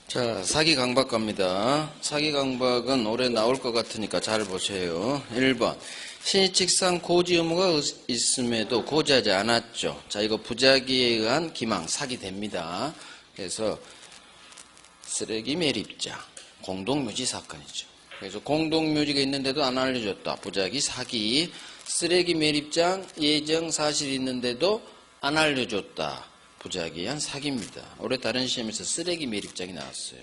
자, 사기 강박 갑니다. 사기 강박은 올해 나올 것 같으니까 잘 보세요. 1번. 신의칙상 고지 의무가 있음에도 고지하지 않았죠. 자, 이거 부작위에 의한 기망, 사기 됩니다. 그래서 쓰레기 매립자, 공동묘지 사건이죠. 그래서 공동묘지가 있는데도 안 알려줬다. 부작위, 사기. 쓰레기 매립장, 예정 사실이 있는데도 안 알려줬다. 부작위한 사기입니다. 올해 다른 시험에서 쓰레기 매립장이 나왔어요.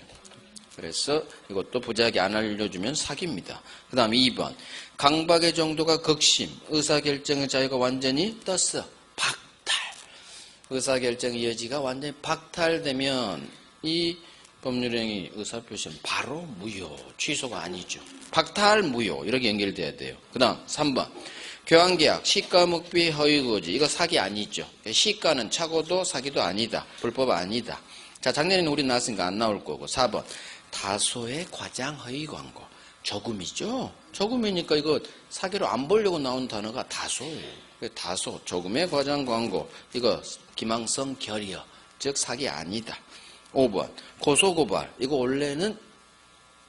그래서 이것도 부작위 안 알려주면 사기입니다. 그 다음 2번. 강박의 정도가 극심, 의사결정의 자유가 완전히 떴어. 박탈. 의사결정의 여지가 완전히 박탈되면 이 법률행위 의사표시는 바로 무효, 취소가 아니죠. 박탈, 무효 이렇게 연결돼야 돼요. 그 다음 3번. 교환계약, 시가 묵비 허위고지. 이거 사기 아니죠. 시가는 착오도 사기도 아니다. 불법 아니다. 자, 작년에는 우리 나왔으니까 안 나올 거고. 4번. 다소의 과장 허위 광고. 조금이죠. 조금이니까 이거 사기로 안 보려고 나온 단어가 다소예요. 다소, 조금의 과장 광고. 이거 기망성 결여. 즉 사기 아니다. 5번. 고소고발. 이거 원래는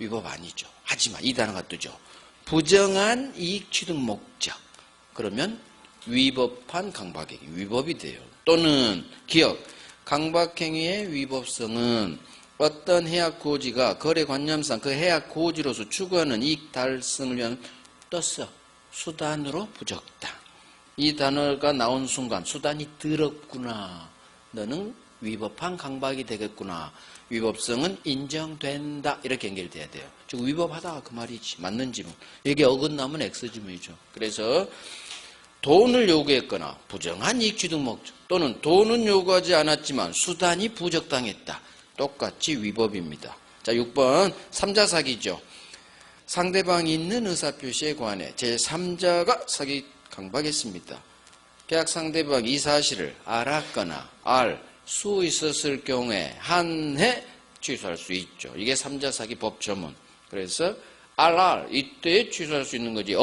위법 아니죠. 하지만 이 단어가 뜨죠. 부정한 이익 취득 목적. 그러면 위법한 강박행위, 위법이 돼요. 또는 기억, 강박행위의 위법성은 어떤 해약고지가 거래관념상 그 해약고지로서 추구하는 이익 달성을 위한 떴어. 수단으로 부적당. 이 단어가 나온 순간 수단이 더럽구나. 너는 위법한 강박이 되겠구나. 위법성은 인정된다. 이렇게 연결돼야 돼요. 즉 위법하다 그 말이지. 맞는 지문. 여기 어긋나면 X지문이죠. 그래서 돈을 요구했거나 부정한 이익 취득 목적 또는 돈은 요구하지 않았지만 수단이 부적당했다. 똑같이 위법입니다. 자, 6번 3자 사기죠. 상대방이 있는 의사표시에 관해 제3자가 사기 강박했습니다. 계약 상대방이 이 사실을 알았거나 알 수 있었을 경우에 한 해 취소할 수 있죠. 이게 3자 사기 법조문. 그래서 이때에 취소할 수 있는 거지.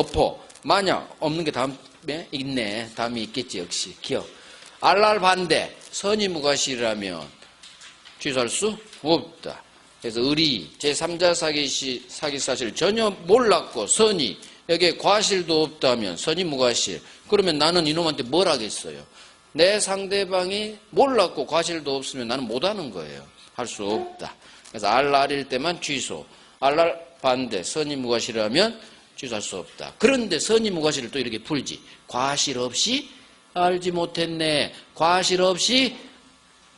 만약 없는 게 다음에 있네. 다음에 있겠지. 역시 기억. 반대. 선의 무과실이라면 취소할 수 없다. 그래서 의리 제3자 사기 사실 전혀 몰랐고 선의 여기에 과실도 없다면 선의 무과실. 그러면 나는 이놈한테 뭘 하겠어요? 내 상대방이 몰랐고 과실도 없으면 나는 못하는 거예요. 할 수 없다. 그래서 알일 때만 취소. 반대 선의 무과실하면 취소할 수 없다. 그런데 선의 무과실을 또 이렇게 풀지. 과실 없이 알지 못했네. 과실 없이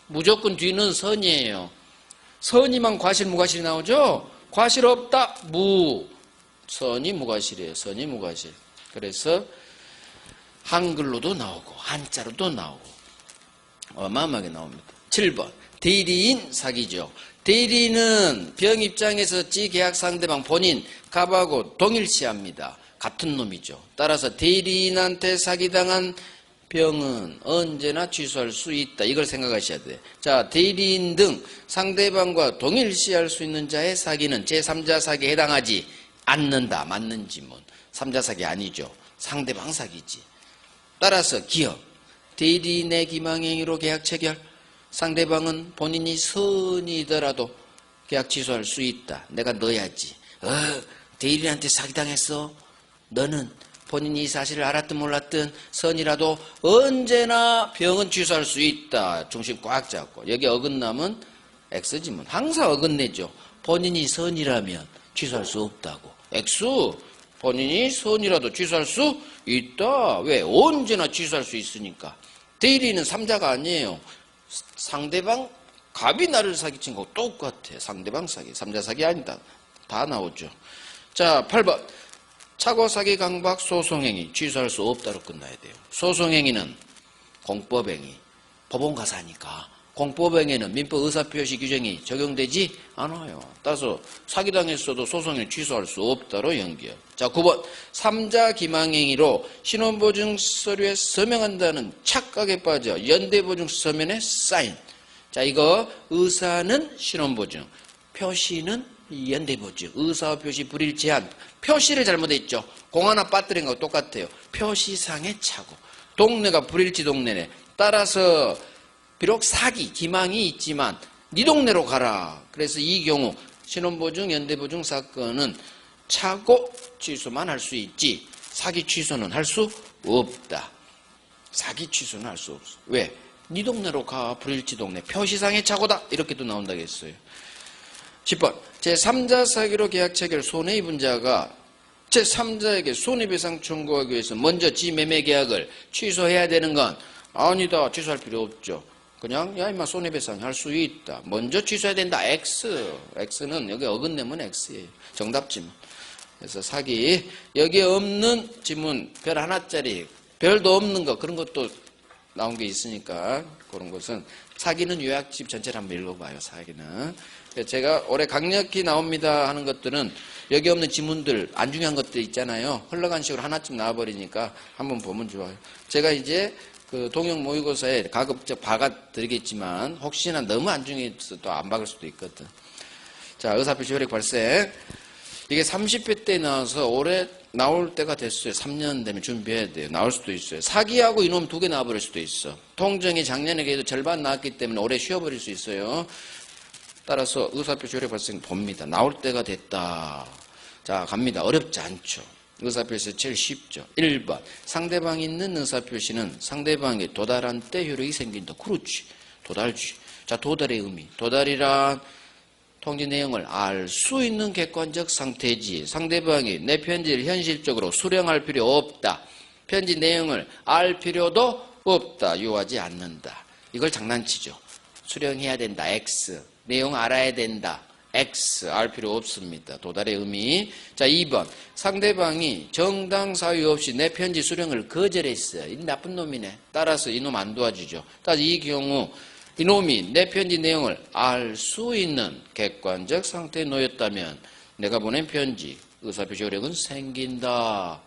무조건 뒤는 선이에요. 선이만 과실 무과실이 나오죠. 과실 없다. 선이 무과실이에요. 선이 무과실. 그래서 한글로도 나오고 한자로도 나오고 어마어마하게 나옵니다. 7번 대리인 사기죠. 대리인은 병 입장에서 계약 상대방 본인 갑하고 동일시합니다. 같은 놈이죠. 따라서 대리인한테 사기당한 병은 언제나 취소할 수 있다. 이걸 생각하셔야 돼요. 자, 대리인 등 상대방과 동일시할 수 있는 자의 사기는 제3자 사기에 해당하지 않는다. 맞는 지문. 3자 사기 아니죠. 상대방 사기지. 따라서 기억, 대리인의 기망행위로 계약 체결, 상대방은 본인이 선이더라도 계약 취소할 수 있다. 내가 넣어야지. 대리인한테 사기당했어. 너는 본인이 이 사실을 알았든 몰랐든 선이라도 언제나 병은 취소할 수 있다. 중심 꽉 잡고. 여기 어긋나면 X지문. 항상 어긋내죠. 본인이 선이라면 취소할 수 없다고. X. 본인이 선이라도 취소할 수 있다. 왜? 언제나 취소할 수 있으니까. 대리인은 3자가 아니에요. 상대방 갑이 나를 사기친 거 똑같아. 상대방 사기. 3자 사기 아니다. 다 나오죠. 자, 8번. 착오 사기 강박 소송행위 취소할 수 없다로 끝나야 돼요. 소송행위는 공법행위. 법원 가사니까. 공법행위는 민법 의사표시 규정이 적용되지 않아요. 따라서 사기당했어도 소송을 취소할 수 없다로 연결. 자, 9번 3자 기망행위로 신원보증 서류에 서명한다는 착각에 빠져 연대보증 서면에 사인. 자, 이거 의사는 신원보증, 표시는 연대보증, 의사표시 불일 제한. 표시를 잘못했죠. 공 하나 빠뜨린 거 똑같아요. 표시상의 착오. 동네가 불일치 동네네. 따라서 비록 사기, 기망이 있지만 네 동네로 가라. 그래서 이 경우 신혼보증, 연대보증 사건은 차고 취소만 할 수 있지 사기 취소는 할 수 없다. 사기 취소는 할 수 없어. 왜? 네 동네로 가. 불일치 동네. 표시상의 착오다. 이렇게도 나온다고 했어요. 10번. 제3자 사기로 계약 체결 손해입은 자가 제3자에게 손해배상 청구하기 위해서 먼저 지 매매 계약을 취소해야 되는 건 아니다. 취소할 필요 없죠. 그냥 야 임마 손해배상 할 수 있다. 먼저 취소해야 된다. X. X는 여기 어긋내면 X예요. 정답지문. 그래서 사기. 여기에 없는 지문 별 하나짜리 별도 없는 거 그런 것도 나온 게 있으니까 그런 것은 사기는 요약집 전체를 한번 읽어봐요. 사기는. 제가 올해 강력히 나옵니다 하는 것들은 여기 없는 지문들 안 중요한 것들 있잖아요. 흘러간 식으로 하나쯤 나와버리니까 한번 보면 좋아요. 제가 이제 그 동영 모의고사에 가급적 박아드리겠지만 혹시나 너무 안 중요해서 또 안 박을 수도 있거든. 자, 의사표시 효력 발생. 이게 30회 때 나와서 올해 나올 때가 됐어요. 3년 되면 준비해야 돼요. 나올 수도 있어요. 사기하고 이놈 두 개 나와버릴 수도 있어. 통정이 작년에 그래도 절반 나왔기 때문에 올해 쉬어버릴 수 있어요. 따라서 의사표시 효력 발생 봅니다. 나올 때가 됐다. 자, 갑니다. 어렵지 않죠. 의사표시 제일 쉽죠. 1번. 상대방이 있는 의사표시는 상대방이 도달한 때 효력이 생긴다. 그렇지. 도달지. 자, 도달의 의미. 도달이란 통지 내용을 알 수 있는 객관적 상태지. 상대방이 내 편지를 현실적으로 수령할 필요 없다. 편지 내용을 알 필요도 없다. 요하지 않는다. 이걸 장난치죠. 수령해야 된다. X. 내용 알아야 된다. X. 알 필요 없습니다. 도달의 의미. 자, 2번. 상대방이 정당 사유 없이 내 편지 수령을 거절했어. 이 나쁜 놈이네. 따라서 이놈 안 도와주죠. 따라서 이 경우 이놈이 내 편지 내용을 알 수 있는 객관적 상태에 놓였다면 내가 보낸 편지 의사표시 효력은 생긴다.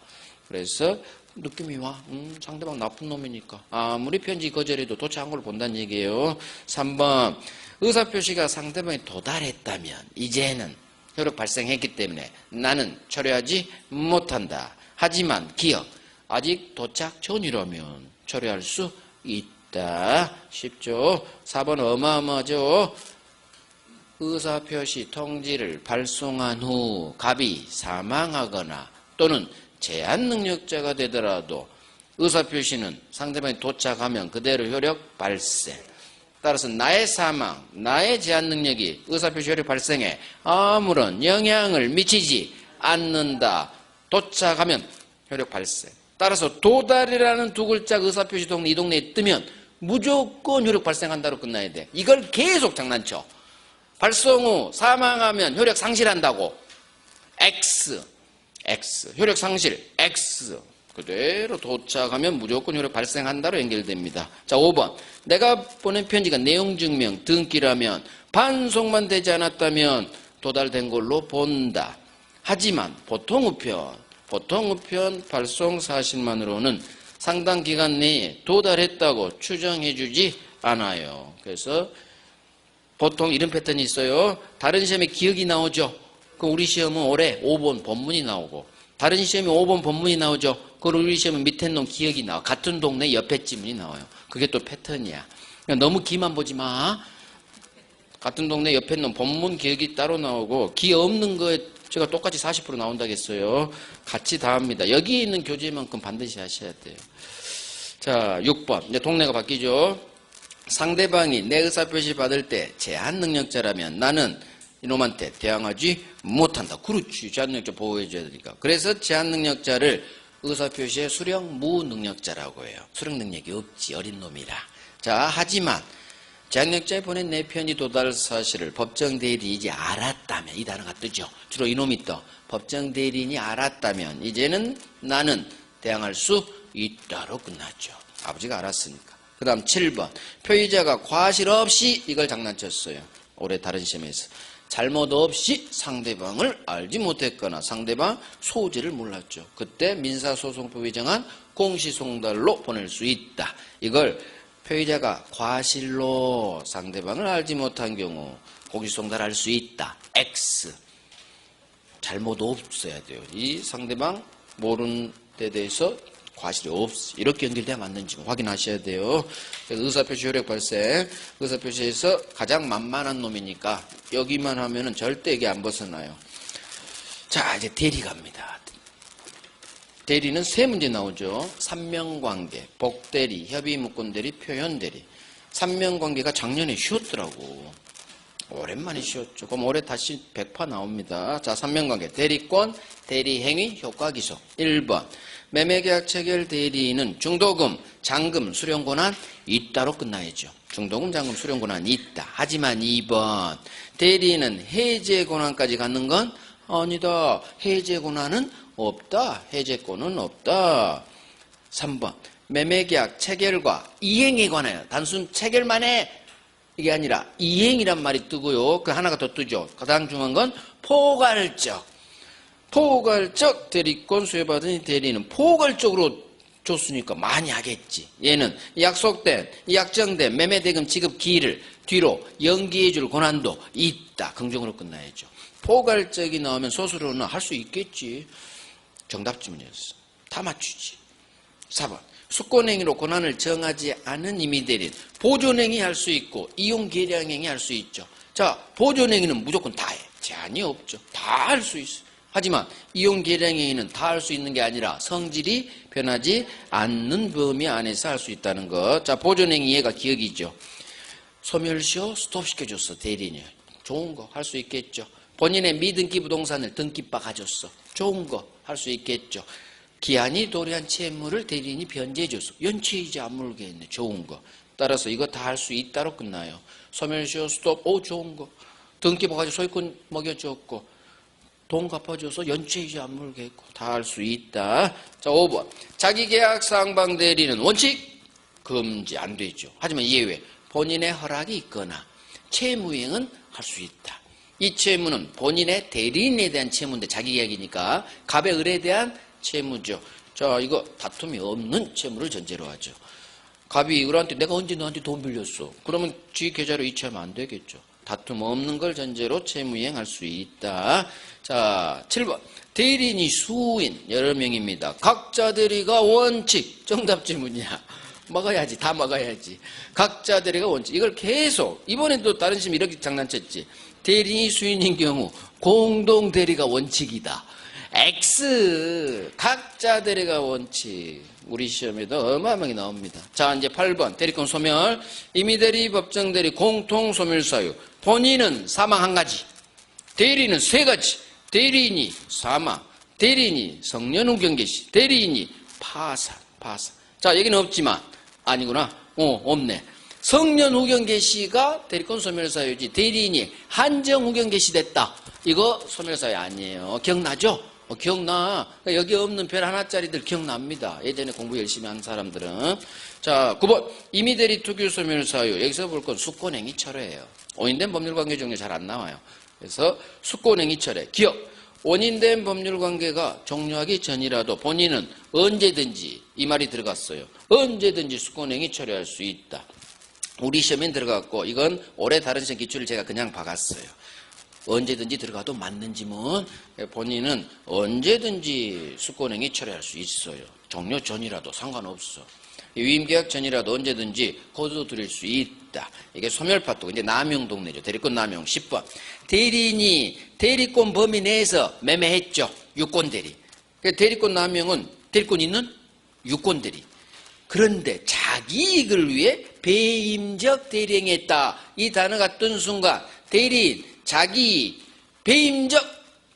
그래서 느낌이 와. 상대방 나쁜 놈이니까 아무리 편지 거절해도 도착한 걸 본다는 얘기예요. 3번. 의사표시가 상대방에 도달했다면 이제는 효력 발생했기 때문에 나는 처리하지 못한다. 하지만 기억 아직 도착 전이라면 처리할 수 있다. 쉽죠? 4번 어마어마하죠? 의사표시 통지를 발송한 후 갑이 사망하거나 또는 제한 능력자가 되더라도 의사표시는 상대방이 도착하면 그대로 효력 발생. 따라서 나의 사망, 나의 제한 능력이 의사표시 효력 발생에 아무런 영향을 미치지 않는다. 도착하면 효력 발생. 따라서 도달이라는 두 글자 의사표시 동네 이 동네에 뜨면 무조건 효력 발생한다로 끝나야 돼. 이걸 계속 장난쳐. 발송 후 사망하면 효력 상실한다고. X. 효력 상실. X. 그대로 도착하면 무조건 효력 발생한다로 연결됩니다. 자, 5번. 내가 보낸 편지가 내용 증명 등기라면 반송만 되지 않았다면 도달된 걸로 본다. 하지만 보통 우편 발송 사실만으로는 상당 기간 내에 도달했다고 추정해주지 않아요. 그래서 보통 이런 패턴이 있어요. 다른 시험에 기억이 나오죠. 그럼 우리 시험은 올해 5번 본문이 나오고 다른 시험에 5번 본문이 나오죠. 그럼 우리 시험은 밑에 놈 기억이 나와. 같은 동네 옆에 지문이 나와요. 그게 또 패턴이야. 그러니까 너무 기만 보지 마. 같은 동네 옆에 놈 본문 기억이 따로 나오고 기 없는 거에 제가 똑같이 40% 나온다고 했어요. 같이 다 합니다. 여기 있는 교재만큼 반드시 하셔야 돼요. 자, 6번. 이제 동네가 바뀌죠. 상대방이 내 의사표시 받을 때 제한 능력자라면 나는 이놈한테 대항하지 못한다. 그렇지. 제한 능력자 보호해줘야 되니까. 그래서 제한 능력자를 의사표시의 수령 무능력자라고 해요. 수령 능력이 없지. 어린 놈이라. 자, 하지만 제한 능력자에 보낸 내 편지 도달 사실을 법정 대리인이 알았다면 이 단어가 뜨죠. 주로 이놈이 떠. 법정 대리인이 알았다면 이제는 나는 대항할 수 있다로 끝났죠. 아버지가 알았으니까. 그 다음 7번. 표의자가 과실 없이 이걸 장난쳤어요. 올해 다른 시험에서. 잘못 없이 상대방을 알지 못했거나 상대방 소재를 몰랐죠. 그때 민사소송법 위정한 공시송달로 보낼 수 있다. 이걸 표의자가 과실로 상대방을 알지 못한 경우 공시송달할 수 있다. X. 잘못 없어야 돼요. 이 상대방 모르는 데 대해서 과실이 없어. 이렇게 연결돼야 맞는지 확인하셔야 돼요. 그래서 의사표시 효력 발생. 의사표시에서 가장 만만한 놈이니까 여기만 하면은 절대 이게 안 벗어나요. 자, 이제 대리 갑니다. 대리는 세 문제 나오죠. 삼명관계, 복대리, 협의무권대리, 표현대리. 삼명관계가 작년에 쉬었더라고. 오랜만에 쉬었죠. 그럼 올해 다시 100파 나옵니다. 자, 삼명관계. 대리권, 대리행위, 효과기소. 1번. 매매계약 체결 대리인은 중도금, 잔금, 수령권한 있다로 끝나야죠. 중도금, 잔금, 수령권한 있다. 하지만 2번. 대리인은 해제권한까지 갖는 건 아니다. 해제권한은 없다. 해제권은 없다. 3번. 매매계약 체결과 이행에 관하여 단순 체결만 해. 이게 아니라 이행이란 말이 뜨고요. 그 하나가 더 뜨죠. 가장 중요한 건 포괄적. 포괄적 대리권 수여받은 대리는 포괄적으로 줬으니까 많이 하겠지. 얘는 약속된, 약정된 매매대금 지급 기일을 뒤로 연기해 줄 권한도 있다. 긍정으로 끝나야죠. 포괄적이 나오면 소수로는 할 수 있겠지. 정답 질문이었어. 다 맞추지. 4번. 수권행위로 권한을 정하지 않은 임의대리인 보존행위 할 수 있고 이용계량행위 할 수 있죠. 자, 보존행위는 무조건 다 해. 제한이 없죠. 다 할 수 있어. 하지만 이용계량행위는 다 할 수 있는 게 아니라 성질이 변하지 않는 범위 안에서 할 수 있다는 것. 자, 보존행위 얘가 기억이죠. 소멸시효 스톱시켜줬어. 대리인이. 좋은 거 할 수 있겠죠. 본인의 미등기 부동산을 등기바 가졌어. 좋은 거 할 수 있겠죠. 기한이 도래한 채무를 대리인이 변제해줬어. 연체이자 안 물게 했네. 좋은 거. 따라서 이거 다 할 수 있다로 끝나요. 소멸시효 스톱. 오, 좋은 거. 등기부 가지고 소유권 먹여줬고 돈 갚아줘서 연체이자 안 물게 했고 다 할 수 있다. 자, 5번. 자기계약 상방 대리는 원칙 금지 안 되죠. 하지만 예외. 본인의 허락이 있거나 채무이행은 할 수 있다. 이 채무는 본인의 대리인에 대한 채무인데 자기계약이니까 갑의 을에 대한 채무죠. 자, 이거 다툼이 없는 채무를 전제로 하죠. 갑이 을한테 내가 언제 너한테 돈 빌렸어? 그러면 지 계좌로 이체하면 안 되겠죠. 다툼 없는 걸 전제로 채무이행할 수 있다. 자, 7번. 대리인이 수인 여러 명입니다. 각자 대리가 원칙. 정답 질문이야. 먹어야지. 다 먹어야지. 각자 대리가 원칙. 이걸 계속 이번에도 다른 시험 이렇게 장난쳤지. 대리인이 수인인 경우 공동 대리가 원칙이다. X 각자 대리가 원칙. 우리 시험에도 어마어마하게 나옵니다. 자, 이제 8번 대리권 소멸. 임의대리, 법정대리, 공통소멸 사유. 본인은 사망 한 가지, 대리인은 세 가지. 대리인이 사망, 대리인이 성년 후견 개시, 대리인이 파산. 자, 여기는 없지만 아니구나. 없네. 성년 후견 개시가 대리권 소멸 사유지 대리인이 한정 후견 개시됐다. 이거 소멸 사유 아니에요. 기억나죠? 기억나. 여기 없는 별 하나짜리들 기억납니다. 예전에 공부 열심히 한 사람들은. 자, 9번. 임의대리 투기 소멸 사유. 여기서 볼 건 수권행위 철회예요. 원인된 법률관계 종류 잘 안 나와요. 그래서 수권행위 철회. 기억. 원인된 법률관계가 종료하기 전이라도 본인은 언제든지 이 말이 들어갔어요. 언제든지 수권행위 철회할 수 있다. 우리 시험엔 들어갔고 이건 올해 다른 시험 기출을 제가 그냥 박았어요. 언제든지 들어가도 맞는 지문. 본인은 언제든지 수권행위 철회할 수 있어요. 종료 전이라도 상관없어. 위임계약 전이라도 언제든지 거둬 들일 수 있다. 이게 소멸파토. 이제 남용 동네죠. 대리권 남용. 10번. 대리인이 대리권 범위 내에서 매매했죠. 유권대리. 대리권 남용은 대리권 있는 유권대리. 그런데 자기 이익을 위해 배임적 대리행했다. 이 단어가 뜬 순간 대리인, 자기, 배임적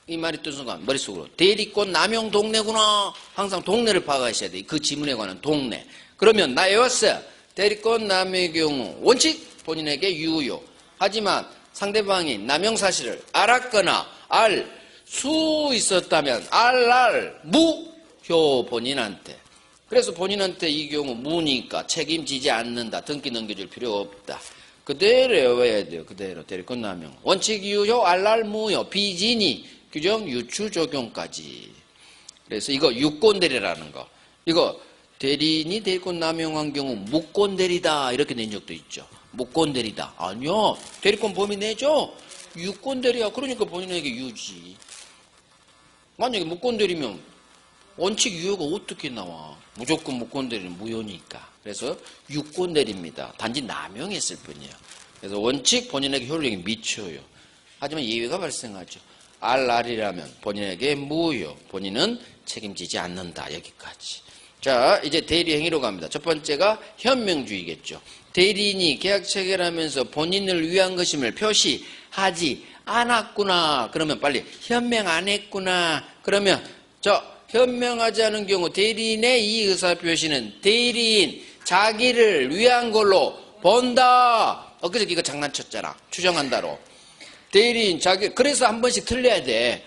이 말이 뜬 순간 머릿속으로 대리권 남용 동네구나. 항상 동네를 파악하셔야 돼. 그 지문에 관한 동네. 그러면 나 외웠어요. 대리권 남용의 경우 원칙 본인에게 유효. 하지만 상대방이 남용 사실을 알았거나 알 수 있었다면 무효 본인한테. 그래서 본인한테 이 경우 무니까 책임지지 않는다. 등기 넘겨줄 필요 없다. 그대로 외워야 돼요. 그대로 대리권 남용. 원칙 유효 무효 비진이 규정 유추 적용까지. 그래서 이거 유권대리라는 거. 이거 대리인이 대리권 남용한 경우 무권대리다 이렇게 낸 적도 있죠. 무권대리다. 아니요. 대리권 범위 내죠. 유권대리야. 그러니까 본인에게 유지. 만약에 무권대리면 원칙 유효가 어떻게 나와? 무조건 무권 대리는 무효니까. 그래서 유권 대리입니다. 단지 남용했을 뿐이에요. 그래서 원칙 본인에게 효력이 미쳐요. 하지만 예외가 발생하죠. RR이라면 본인에게 무효, 본인은 책임지지 않는다. 여기까지. 자, 이제 대리 행위로 갑니다. 첫 번째가 현명주의겠죠. 대리인이 계약 체결하면서 본인을 위한 것임을 표시하지 않았구나. 그러면 빨리 현명 안 했구나. 그러면 현명하지 않은 경우 대리인의 이 의사표시는 대리인 자기를 위한 걸로 본다. 그래서 이거 장난쳤잖아. 추정한다로. 대리인 자기, 그래서 한 번씩 틀려야 돼.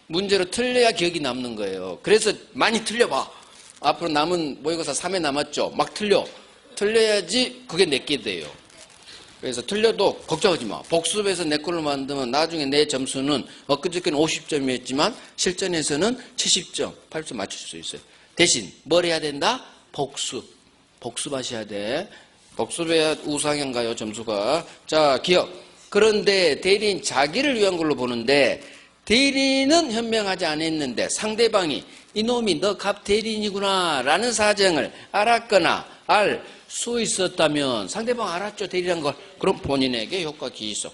문제로 틀려야 기억이 남는 거예요. 그래서 많이 틀려봐. 앞으로 남은 모의고사 3회 남았죠. 막 틀려야지 그게 내게 돼요. 그래서 틀려도 걱정하지 마. 복습해서 내 걸로 만들면 나중에 내 점수는 엊그저께는 50점이었지만 실전에서는 70점, 80점 맞출 수 있어요. 대신 뭘 해야 된다? 복습하셔야 돼. 복습해야 우상향 가요, 점수가. 자, 기억. 그런데 대리인 자기를 위한 걸로 보는데 대리인은 현명하지 않았는데 상대방이 이놈이 너 갑 대리인이구나 라는 사정을 알았거나 알 수 있었다면 상대방 알았죠, 대리란 걸. 그럼 본인에게 효과 기소.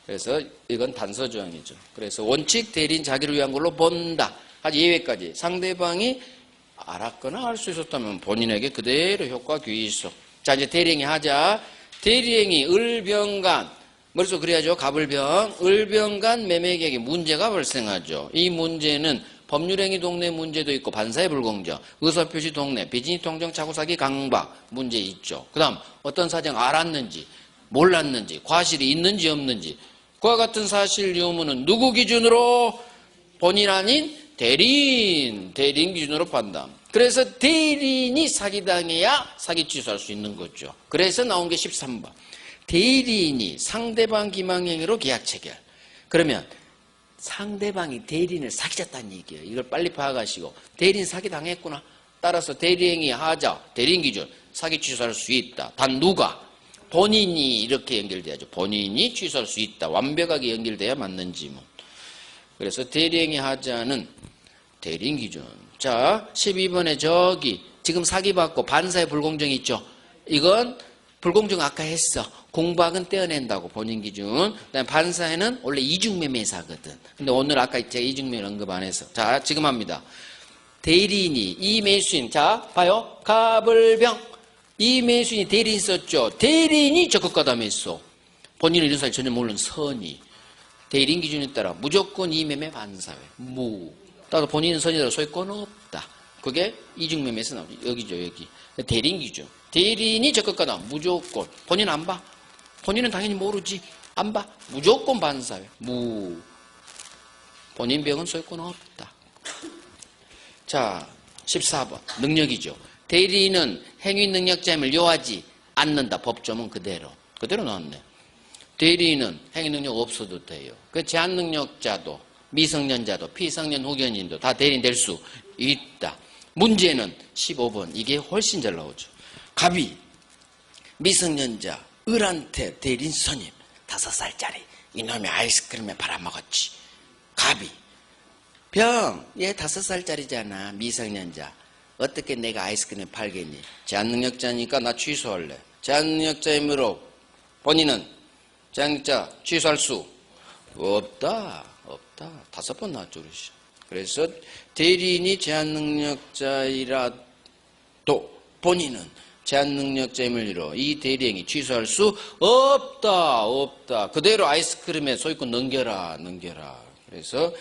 그래서 이건 단서조항이죠. 그래서 원칙 대리인 자기를 위한 걸로 본다. 아주 예외까지 상대방이 알았거나 알 수 있었다면 본인에게 그대로 효과 기소. 자, 이제 대리행위 하자. 대리행위 을병간, 머릿속 그래야죠. 갑을병, 을병간 매매계획에 문제가 발생하죠. 이 문제는 법률행위 동네 문제도 있고 반사의 불공정, 의사표시 동네, 비즈니스 통정 차고사기 강박 문제 있죠. 그 다음 어떤 사정 알았는지 몰랐는지 과실이 있는지 없는지 그와 같은 사실 유무는 누구 기준으로? 본인 아닌 대리인 기준으로 판단. 그래서 대리인이 사기당해야 사기 취소할 수 있는 거죠. 그래서 나온 게 13번. 대리인이 상대방 기망행위로 계약 체결. 그러면 상대방이 대리인을 사기쳤다는 얘기예요. 이걸 빨리 파악하시고 대리인 사기당했구나. 따라서 대리행위 하자. 대리인 기준 사기 취소할 수 있다. 단 누가? 본인이 이렇게 연결돼야죠. 본인이 취소할 수 있다. 완벽하게 연결돼야 맞는 지문. 그래서 대리행위 하자는 대리인 기준. 자, 12번에 저기 지금 사기받고 반사의 불공정이 있죠. 이건 불공정 아까 했어. 공박은 떼어낸다고 본인 기준. 그다음에 반사에는 원래 이중매매사거든. 근데 오늘 아까 제가 이중매매 언급 안 해서. 자, 지금 합니다. 대리인이 이 매수인, 자 봐요. 갑을병. 이 매수인이 대리인 썼죠. 대리인이 적극가담했어. 본인은 이런 사실 전혀 모르는 선이. 대리인 기준에 따라 무조건 이 매매 반사회. 따라서 본인은 선이라도 소유권 없다. 그게 이중매매에서 나오죠. 여기죠, 여기. 대리인 기준. 대리인이 적극가담 무조건. 본인 안 봐. 본인은 당연히 모르지. 안 봐. 무조건 반사회. 본인 병은 소유권 없다. 자, 14번. 능력이죠. 대리인은 행위 능력자임을 요하지 않는다. 법조문 그대로 나왔네. 대리인은 행위 능력 없어도 돼요. 그 제한 능력자도, 미성년자도, 피성년 후견인도 다 대리인 될 수 있다. 문제는 15번. 이게 훨씬 잘 나오죠. 갑이 미성년자 을한테 대리인 선임 5살짜리 이놈이 아이스크림에 팔아먹었지. 갑이 병, 얘 5살짜리잖아. 미성년자. 어떻게 내가 아이스크림 팔겠니? 제한능력자니까 나 취소할래. 제한능력자이므로 본인은 제한능력자 취소할 수 없다. 5번 나왔죠. 그래서 대리인이 제한능력자이라도 본인은 제한능력자임을 이뤄 이 대리행위 취소할 수 없다. 그대로 아이스크림에 소유권 넘겨라. 그래서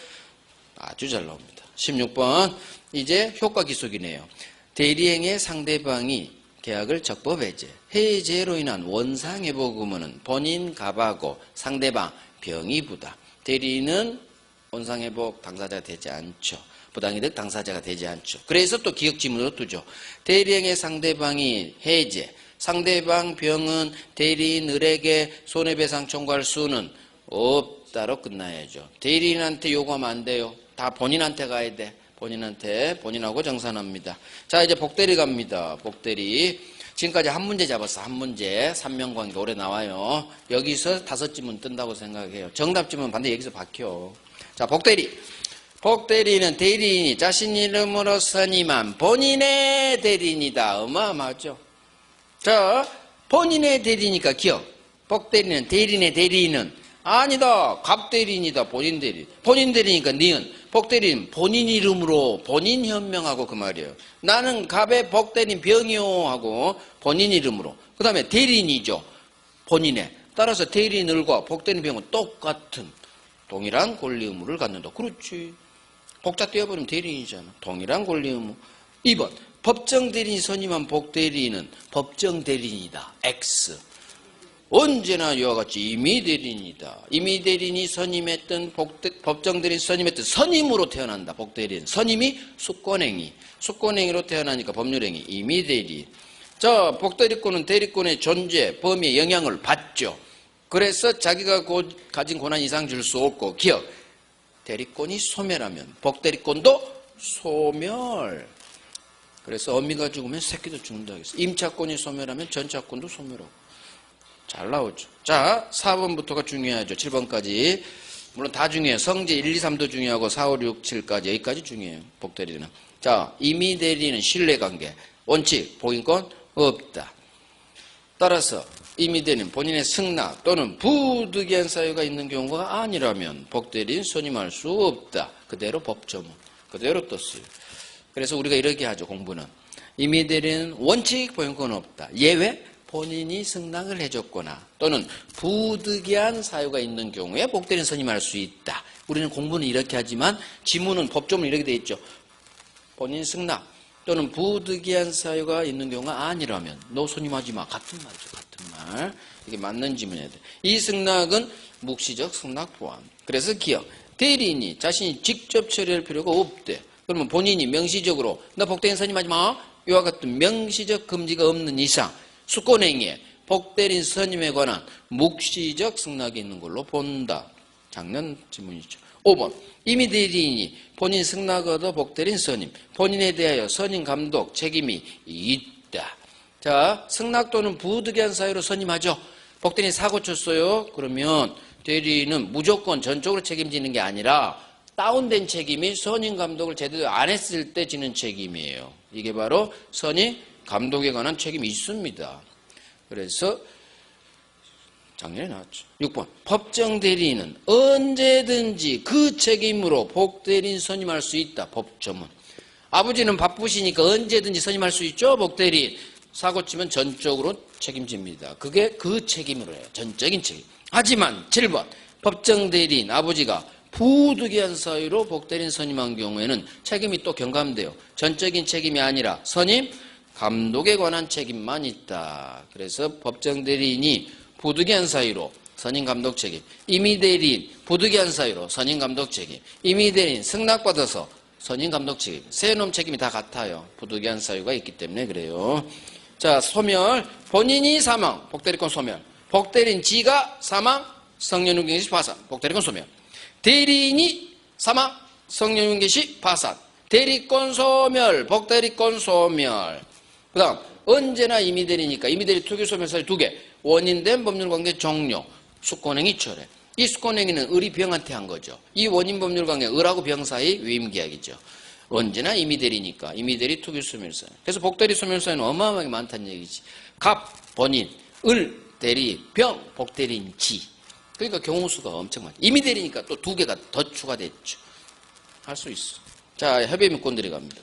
아주 잘 나옵니다. 16번. 이제 효과 기속이네요. 대리행위의 상대방이 계약을 적법 해제. 해제로 인한 원상회복 의무는 본인 갑하고 상대방 병이 부담. 대리인은 원상회복 당사자가 되지 않죠. 부당이득 당사자가 되지 않죠. 그래서 또 기억지문으로 두죠. 대리행위의 상대방이 해제. 상대방 병은 대리인을에게 손해배상 청구할 수는 없다로 끝나야죠. 대리인한테 요구하면 안 돼요. 다 본인한테 가야 돼. 본인하고 정산합니다. 자, 이제 복대리 갑니다. 복대리. 지금까지 한 문제 잡았어. 한 문제. 3명관계 올해 나와요. 여기서 5지문 뜬다고 생각해요. 정답지문 반드시 여기서 박혀. 자, 복대리. 복대리인은 대리인이 자신 이름으로 선임한 본인의 대리인이다. 어마어마하죠. 자, 본인의 대리니까 기억. 복대리는 대리인의 대리인은 아니다. 갑대리인이다. 본인 대리. 본인 대리니까 니은. 복대리인 본인 이름으로 본인 현명하고 그 말이에요. 나는 갑의 복대리인 병이요 하고 본인 이름으로. 그 다음에 대리인이죠. 본인의. 따라서 대리인을과 복대리인 병은 똑같은 동일한 권리 의무를 갖는다. 그렇지. 복자 떼어버리면 대리인이잖아. 동일한 권리 의무. 2번. 법정 대리인이 선임한 복대리인은 법정 대리인이다. X. 언제나 이와 같이 임의 대리인이다. 임의 대리인이 선임했던 법정 대리인 선임했던 선임으로 태어난다. 복대리인. 선임이 수권행위. 수권행위로 태어나니까 법률행위. 임의 대리인. 자, 복대리권은 대리권의 존재, 범위에 영향을 받죠. 그래서 자기가 가진 권한 이상 줄 수 없고 기억. 대리권이 소멸하면 복대리권도 소멸. 그래서 어미가 죽으면 새끼도 죽는다. 임차권이 소멸하면 전차권도 소멸하고. 잘 나오죠. 자, 4번부터가 중요하죠. 7번까지. 물론 다 중요해요. 성질 1, 2, 3도 중요하고 4, 5, 6, 7까지 여기까지 중요해요. 복대리는. 자, 임의 대리는 신뢰관계. 원칙, 복인권 없다. 따라서 임의 대리는 본인의 승낙 또는 부득이한 사유가 있는 경우가 아니라면 복대리인 선임할 수 없다. 그대로 법조문. 그대로 떴어요. 그래서 우리가 이렇게 하죠. 공부는. 임의 대리는 원칙, 복인권 없다. 예외? 본인이 승낙을 해줬거나 또는 부득이한 사유가 있는 경우에 복대리인 선임할 수 있다. 우리는 공부는 이렇게 하지만 지문은 법조문은 이렇게 돼 있죠. 본인 승낙 또는 부득이한 사유가 있는 경우가 아니라면 너 선임하지 마. 같은 말이죠. 같은 말. 이게 맞는 지문이어야 돼. 이 승낙은 묵시적 승낙 포함. 그래서 기억. 대리인이 자신이 직접 처리할 필요가 없대. 그러면 본인이 명시적으로 너 복대리인 선임하지 마. 이와 같은 명시적 금지가 없는 이상 수권행위에 복대리인 선임에 관한 묵시적 승낙이 있는 걸로 본다. 작년 지문이죠. 5번. 임의 대리인이 본인 승낙 얻어 복대리인 선임, 본인에 대하여 선임 감독 책임이 있다. 자, 승낙 또는 부득이한 사유로 선임하죠. 복대리인 사고 쳤어요. 그러면 대리인은 무조건 전적으로 책임지는 게 아니라 다운된 책임이 선임 감독을 제대로 안 했을 때 지는 책임이에요. 이게 바로 선임 감독에 관한 책임이 있습니다. 그래서 작년에 나왔죠. 6번. 법정 대리인은 언제든지 그 책임으로 복대리인 선임할 수 있다. 법조문. 아버지는 바쁘시니까 언제든지 선임할 수 있죠. 복대리인. 사고 치면 전적으로 책임집니다. 그게 그 책임으로 해요. 전적인 책임. 하지만 7번. 법정 대리인 아버지가 부득이한 사유로 복대리인 선임한 경우에는 책임이 또 경감돼요. 전적인 책임이 아니라 선임 감독에 관한 책임만 있다. 그래서 법정 대리인이 부득이한 사유로 선임 감독 책임, 임의 대리인 부득이한 사유로 선임 감독 책임, 임의 대리인 승낙받아서 선임 감독 책임, 세 놈 책임이 다 같아요. 부득이한 사유가 있기 때문에 그래요. 자, 소멸. 본인이 사망, 복대리권 소멸. 복대리인 지가 사망, 성년윤계 시 파산, 복대리권 소멸. 대리인이 사망, 성년윤계 시 파산, 대리권 소멸, 복대리권 소멸. 그 다음 언제나 임의 대리니까 임의 대리 투기 소멸 사유 2개. 원인된 법률관계 종료, 수권행위 철회. 이 수권행위는 을이 병한테 한 거죠. 이 원인 법률관계 을하고 병 사이 위임계약이죠. 언제나 임의 대리니까 임의 대리 투기 소멸 사유. 그래서 복대리 소멸 사유는 어마어마하게 많다는 얘기지. 갑, 본인, 을, 대리, 병, 복대리인, 지. 그러니까 경우수가 엄청 많죠. 임의 대리니까 또 2개가 더 추가됐죠. 할 수 있어. 자, 협의문권 들어갑니다.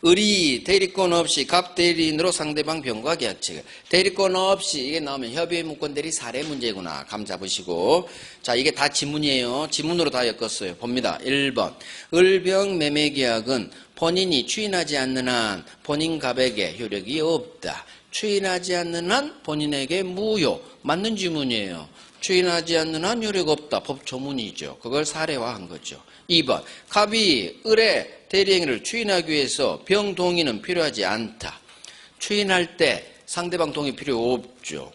을이 대리권 없이 갑대리인으로 상대방 병과 계약체결. 대리권 없이 이게 나오면 협의문권 대리 사례 문제구나. 감 잡으시고. 자, 이게 다 지문이에요. 지문으로 다 엮었어요. 봅니다. 1번. 을병 매매계약은 본인이 추인하지 않는 한 본인 갑에게 효력이 없다. 추인하지 않는 한 본인에게 무효. 맞는 지문이에요. 추인하지 않는 한 효력 없다. 법조문이죠. 그걸 사례화한 거죠. 2번. 갑이 을의 대리행위를 추인하기 위해서 병 동의는 필요하지 않다. 추인할 때 상대방 동의 필요 없죠.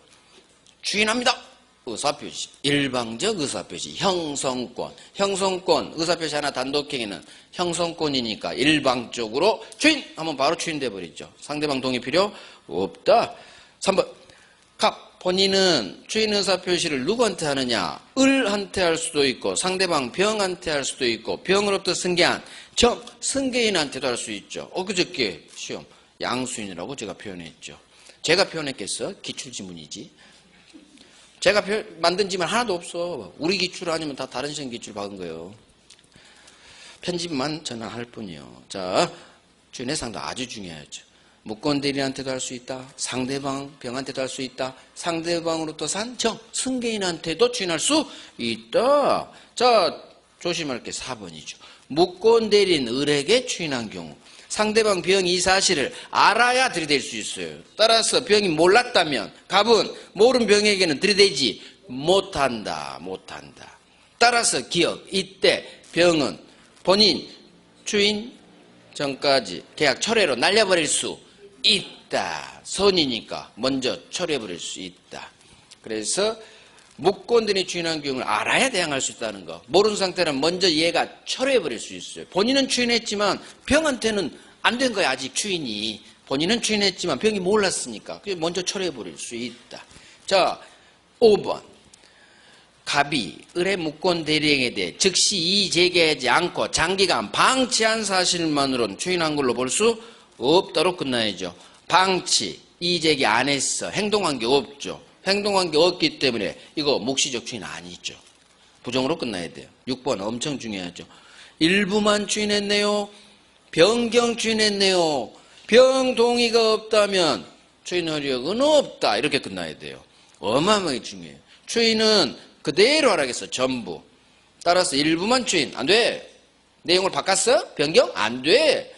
추인합니다. 의사표시. 일방적 의사표시. 형성권. 형성권. 의사표시 하나 단독행위는 형성권이니까 일방적으로 추인! 하면 바로 추인돼 버리죠. 상대방 동의 필요 없다. 3번. 갑, 본인은 주인 의사표시를 누구한테 하느냐? 을한테 할 수도 있고 상대방 병한테 할 수도 있고 병으로부터 승계한 정, 승계인한테도 할 수 있죠. 엊그저께 시험 양수인이라고 제가 표현했죠. 제가 표현했겠어? 기출지문이지. 제가 만든 지문 하나도 없어. 우리 기출 아니면 다 다른 시험 기출 박은 거예요. 편집만 저는 할 뿐이요. 자, 주인의 상도 아주 중요하죠. 무권 대리한테도 할 수 있다. 상대방 병한테도 할 수 있다. 상대방으로부터 산 정, 승계인한테도 주인할 수 있다. 자, 조심할 게 4번이죠. 무권 대리인 을에게 추인한 경우 상대방 병이 이 사실을 알아야 들이댈 수 있어요. 따라서 병이 몰랐다면 갑은 모르는 병에게는 들이대지 못한다. 따라서 기억, 이때 병은 본인 추인 전까지 계약 철회로 날려버릴 수 있다. 선이니까 먼저 철회해버릴 수 있다. 그래서 무권들이 추인한 경우를 알아야 대항할 수 있다는 거. 모르는 상태는 먼저 얘가 철회해버릴 수 있어요. 본인은 추인했지만 병한테는 안 된 거야. 아직 추인이. 본인은 추인했지만 병이 몰랐으니까. 그래서 먼저 철회해버릴 수 있다. 자, 5번. 갑이 을의 무권 대리행에 대해 즉시 이의 제기하지 않고 장기간 방치한 사실만으로는 추인한 걸로 볼 수 없다로 끝나야죠. 방치, 이의 제기 안 했어. 행동한 게 없죠. 행동한 게 없기 때문에 이거 묵시적 추인 아니죠. 부정으로 끝나야 돼요. 6번 엄청 중요하죠. 일부만 추인했네요. 변경 추인했네요. 병 동의가 없다면 추인 효력은 없다. 이렇게 끝나야 돼요. 어마어마하게 중요해요. 추인은 그대로 하라겠어. 전부. 따라서 일부만 추인. 안 돼. 내용을 바꿨어? 변경? 안 돼.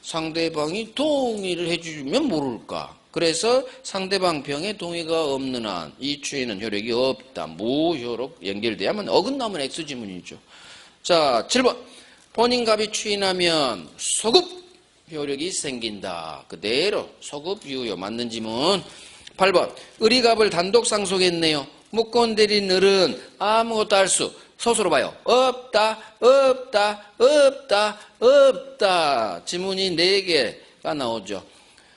상대방이 동의를 해주면 모를까. 그래서 상대방 병에 동의가 없는 한 이 추인은 효력이 없다. 무효력 연결돼야만 어긋나면 X지문이죠. 자, 7번. 본인 갑이 추인하면 소급 효력이 생긴다. 그대로 소급 유효 맞는 지문. 8번. 을이 갑을 단독 상속했네요. 무권 대리인 을은 아무것도 할 수 소수로 봐요. 없다. 지문이 4개가 나오죠.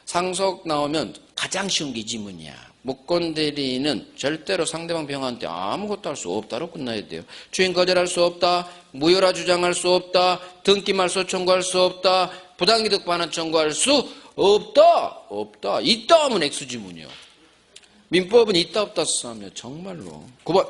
상속 나오면 가장 쉬운 게 지문이야. 무권 대리인은 절대로 상대방 병한테 아무것도 할 수 없다로 끝나야 돼요. 추인 거절할 수 없다. 무효라 주장할 수 없다. 등기말소 청구할 수 없다. 부당이득 반환 청구할 수 없다. 있다 하면 X지문이요. 민법은 있다 없다 쓰면 정말로. 9번.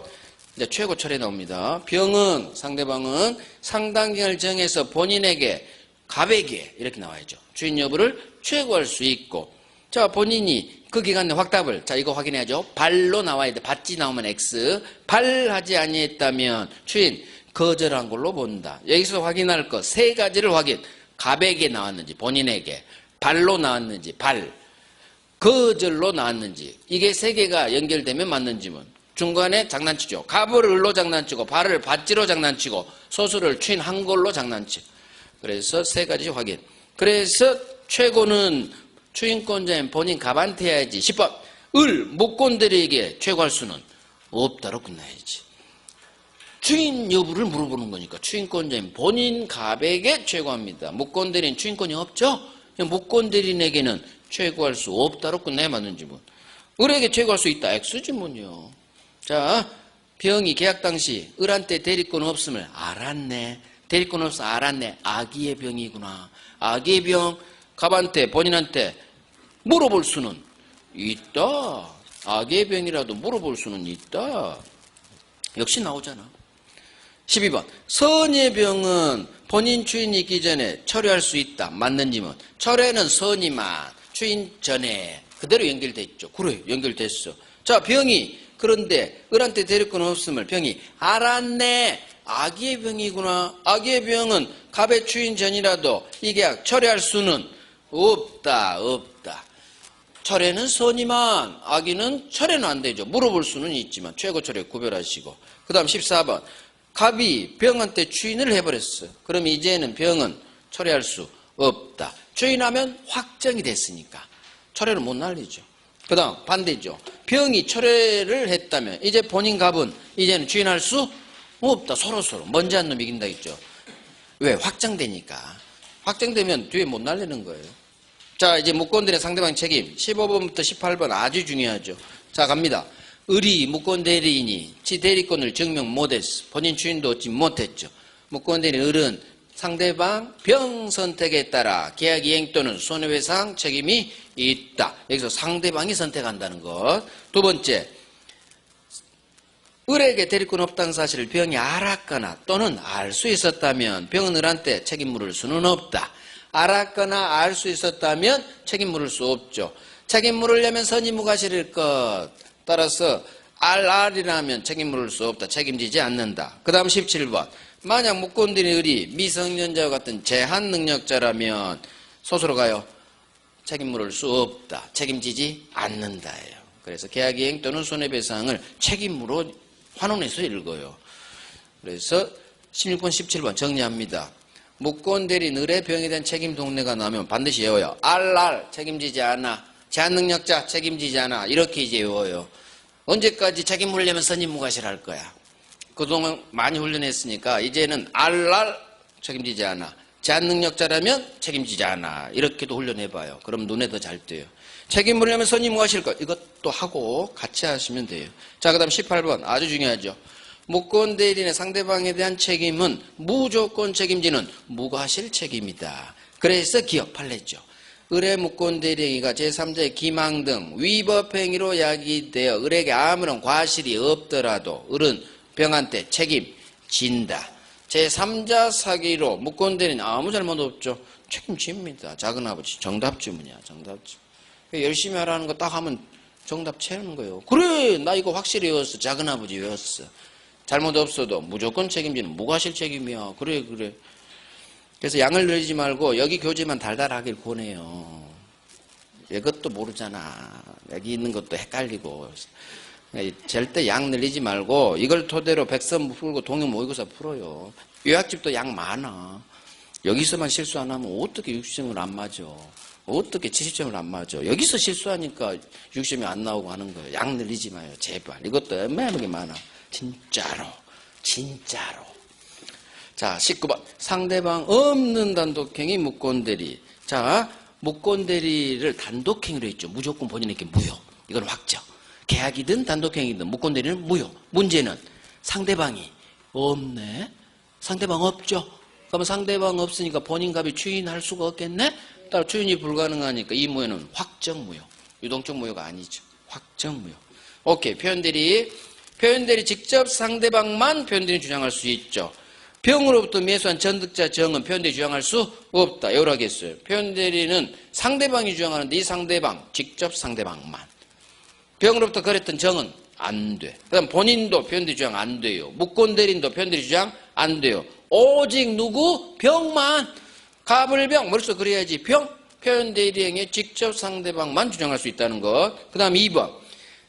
이제 최고 철에 나옵니다. 병은 상대방은 상당기간을 정해서 본인에게 갑에게 이렇게 나와야죠. 주인 여부를 최고할 수 있고. 자, 본인이 그 기간 내 확답을 자 이거 확인해야죠. 발로 나와야 돼. 받지 나오면 X. 발하지 아니했다면 주인 거절한 걸로 본다. 여기서 확인할 거 3가지를 확인. 갑에게 나왔는지 본인에게 발로 나왔는지 발. 거절로 나왔는지 이게 3개가 연결되면 맞는 지문. 중간에 장난치죠. 갑을 을로 장난치고 발을 받지로 장난치고 소수를 추인한 걸로 장난치고. 그래서 3가지 확인. 그래서 최고는 추인권자인 본인 갑한테 해야지. 10번. 을 무권들에게 최고할 수는 없다로 끝나야지. 추인 여부를 물어보는 거니까 추인권자인 본인 갑에게 최고합니다. 무권대리인 추인권이 없죠? 무권대리인에게는 최고할 수 없다로 끝내야 맞는 지문. 을에게 최고할 수 있다. X지문이요. 자, 병이 계약 당시 을한테 대리권 없음을 알았네. 대리권 없음 알았네. 아기의 병이구나. 아기의 병 갑한테 본인한테 물어볼 수는 있다. 아기의 병이라도 물어볼 수는 있다. 역시 나오잖아. 12번. 선의 병은 본인 추인이 있기 전에 철회할 수 있다. 맞는 지문. 철회는 선이만 추인 전에 그대로 연결됐죠. 그래, 연결됐어. 자, 병이 그런데 을한테 대리권 없음을 병이 알았네. 아기의 병이구나. 아기의 병은 갑의 추인 전이라도 이 계약 철회할 수는 없다. 철회는 선이만 아기는 철회는 안 되죠. 물어볼 수는 있지만 최고 철회 구별하시고. 그 다음 14번. 갑이 병한테 추인을 해버렸어. 그럼 이제는 병은 철회할 수 없다. 추인하면 확정이 됐으니까 철회를 못 날리죠. 그 다음 반대죠. 병이 철회를 했다면 이제 본인 갑은 이제는 추인할 수 없다. 서로 먼저 한 놈 이긴다 했죠. 왜? 확정되니까. 확정되면 뒤에 못 날리는 거예요. 자, 이제 무권들의 상대방 책임 15번부터 18번 아주 중요하죠. 자, 갑니다. 을이 무권 대리인이 지 대리권을 증명 못했어. 본인 주인도 얻지 못했죠. 무권 대리인 을은 상대방 병 선택에 따라 계약 이행 또는 손해배상 책임이 있다. 여기서 상대방이 선택한다는 것. 두 번째, 을에게 대리권 없다는 사실을 병이 알았거나 또는 알 수 있었다면 병은 을한테 책임 물을 수는 없다. 알았거나 알 수 있었다면 책임 물을 수 없죠. 책임 물으려면 선의무과실일 것. 따라서 RR이라면 책임 물을 수 없다. 책임지지 않는다. 그 다음 17번. 만약 무권대리인 을이 미성년자와 같은 제한 능력자라면 소수로 가요. 책임 물을 수 없다. 책임지지 않는다예요. 그래서 계약이행 또는 손해배상을 책임으로 환원해서 읽어요. 그래서 16번, 17번 정리합니다. 무권대리인 을의 병에 대한 책임 동네가 나오면 반드시 외워요. RR 책임지지 않아. 제한 능력자 책임지지 않아. 이렇게 이제 외워요. 언제까지 책임 물려면 선임무과실 할 거야. 그동안 많이 훈련했으니까 이제는 RR 책임지지 않아. 제한 능력자라면 책임지지 않아. 이렇게도 훈련해봐요. 그럼 눈에 더 잘 띄어요. 책임 물려면 선임무과실 것. 이것도 하고 같이 하시면 돼요. 자, 그 다음 18번. 아주 중요하죠. 무권대리인의 상대방에 대한 책임은 무조건 책임지는 무과실 책임이다. 그래서 기억 판례죠. 을의 무권대리인이 제3자의 기망 등 위법행위로 야기되어 을에게 아무런 과실이 없더라도 을은 병한테 책임진다. 제3자 사기로 무권대리인 아무 잘못 없죠. 책임집니다. 작은아버지 정답 주문이야. 정답 주문. 열심히 하라는 거 딱 하면 정답 채우는 거예요. 그래 나 이거 확실히 외웠어. 작은아버지 외웠어. 잘못 없어도 무조건 책임지는 무과실 책임이야. 그래. 그래서 양을 늘리지 말고 여기 교재만 달달하길 권해요. 이것도 모르잖아. 여기 있는 것도 헷갈리고. 절대 양 늘리지 말고 이걸 토대로 백선 풀고 동영 모의고사 풀어요. 요약집도 양 많아. 여기서만 실수 안 하면 어떻게 60점을 안 맞아. 어떻게 70점을 안 맞아. 여기서 실수하니까 60점이 안 나오고 하는 거예요. 양 늘리지 마요. 제발. 이것도 얼마나 많아. 진짜로. 자, 19번. 상대방 없는 단독행위 무권대리. 자, 무권대리를 단독행위로 했죠. 무조건 본인에게 무효. 이건 확정. 계약이든 단독행위든 무권대리는 무효. 문제는 상대방이 없네. 상대방 없죠. 그러면 상대방 없으니까 본인 값이 추인할 수가 없겠네. 따라 추인이 불가능하니까 이 무효는 확정 무효. 유동적 무효가 아니죠. 확정 무효. 오케이. 표현대리 직접 상대방만 표현대리 주장할 수 있죠. 병으로부터 매수한 전득자 정은 표현대리 주장할 수 없다. 요라겠어요. 표현대리는 상대방이 주장하는데 이 상대방 직접 상대방만. 병으로부터 거랬던 정은 안 돼. 그다음 본인도 표현대리 주장 안 돼요. 무권대리인도 표현대리 주장 안 돼요. 오직 누구? 병만. 가불병 머릿속 그래야지. 병 표현대리행위 직접 상대방만 주장할 수 있다는 것. 그 다음 2번.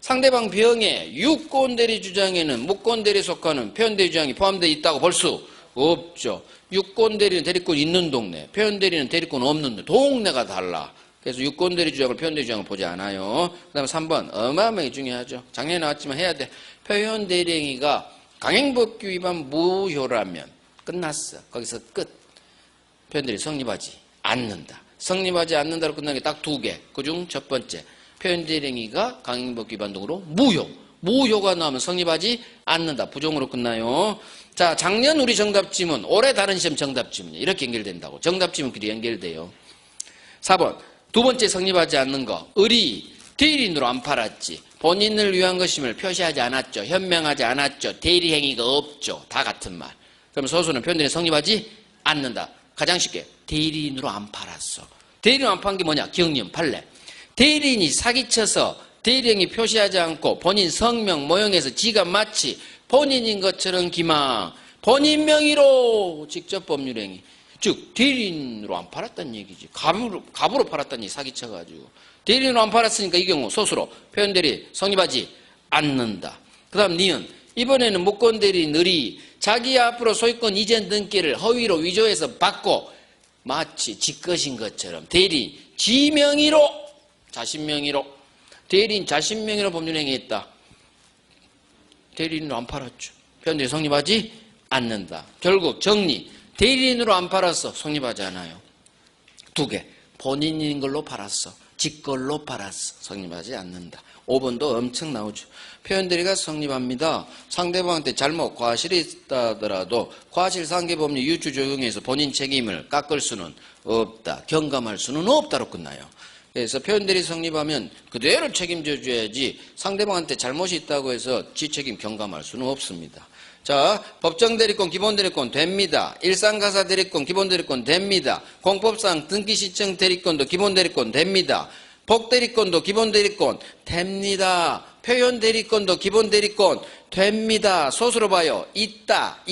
상대방 병에 유권대리 주장에는 무권대리에 속하는 표현대리 주장이 포함되어 있다고 볼 수 없죠. 유권대리는 대리권 있는 동네, 표현대리는 대리권 없는 동네가 달라. 그래서 유권대리 주장을 표현대리 주장을 보지 않아요. 그 다음에 3번 어마어마하게 중요하죠. 작년에 나왔지만 해야 돼. 표현대리행위가 강행법규 위반 무효라면 끝났어. 거기서 끝. 표현대리 성립하지 않는다. 성립하지 않는다로 끝나는 게 딱 두 개. 그중 첫 번째. 표현대리행위가 강행법규 위반 등으로 무효. 무효가 나오면 성립하지 않는다. 부정으로 끝나요. 자, 작년 우리 정답지문, 올해 다른 시험 정답지문이 이렇게 연결된다고. 정답지문끼리 연결돼요. 4번. 두 번째 성립하지 않는 거. 을이 대리인으로 안 팔았지. 본인을 위한 것임을 표시하지 않았죠. 현명하지 않았죠. 대리행위가 없죠. 다 같은 말. 그럼 소수는 표현대리 성립하지 않는다. 가장 쉽게 대리인으로 안 팔았어. 대리인으로 안 판 게 뭐냐? 기억님 판례. 대리인이 사기쳐서 대리행위 표시하지 않고 본인 성명 모형에서 지가 마치 본인인 것처럼 기망, 본인 명의로 직접 법률행위. 즉 대리인으로 안 팔았다는 얘기지. 갑으로 팔았다는 얘기. 사기쳐가지고. 대리인으로 안 팔았으니까 이 경우 소수로 표현대리 성립하지 않는다. 그 다음 니은. 이번에는 무권대리인 을이 자기 앞으로 소유권 이전 등기를 허위로 위조해서 받고 마치 지 것인 것처럼 대리인 지 명의로 자신 명의로 대리인 자신 명의로 법률행위했다. 대리인으로 안 팔았죠. 표현대리 성립하지 않는다. 결국 정리. 대리인으로 안 팔았어. 성립하지 않아요. 두 개. 본인인 걸로 팔았어. 직걸로 팔았어. 성립하지 않는다. 5번도 엄청 나오죠. 표현대리가 성립합니다. 상대방한테 잘못 과실이 있다더라도 과실상계법률 유추 적용해서 본인 책임을 깎을 수는 없다. 경감할 수는 없다로 끝나요. 그래서 표현대리 성립하면 그대로 책임져 줘야지 상대방한테 잘못이 있다고 해서 지 책임 경감할 수는 없습니다. 자, 법정대리권, 기본대리권 됩니다. 일상가사대리권, 기본대리권 됩니다. 공법상 등기시청 대리권도 기본대리권 됩니다. 복대리권도 기본대리권 됩니다. 표현대리권도 기본대리권 됩니다. 소수로 봐요. 있다로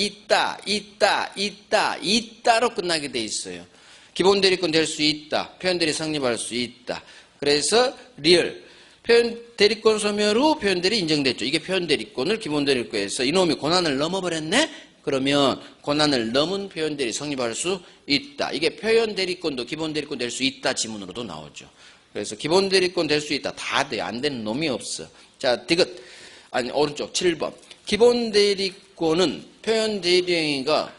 끝나게 돼 있어요. 기본대리권 될 수 있다. 표현대리 성립할 수 있다. 그래서 리얼. 표현대리권 소멸 후 표현대리 인정됐죠. 이게 표현대리권을 기본대리권에서 이놈이 고난을 넘어버렸네? 그러면 고난을 넘은 표현대리 성립할 수 있다. 이게 표현대리권도 기본대리권 될 수 있다 지문으로도 나오죠. 그래서 기본대리권 될 수 있다. 다 돼. 안 되는 놈이 없어. 자, 디귿. 아니, 오른쪽 7번. 기본대리권은 표현대리행위가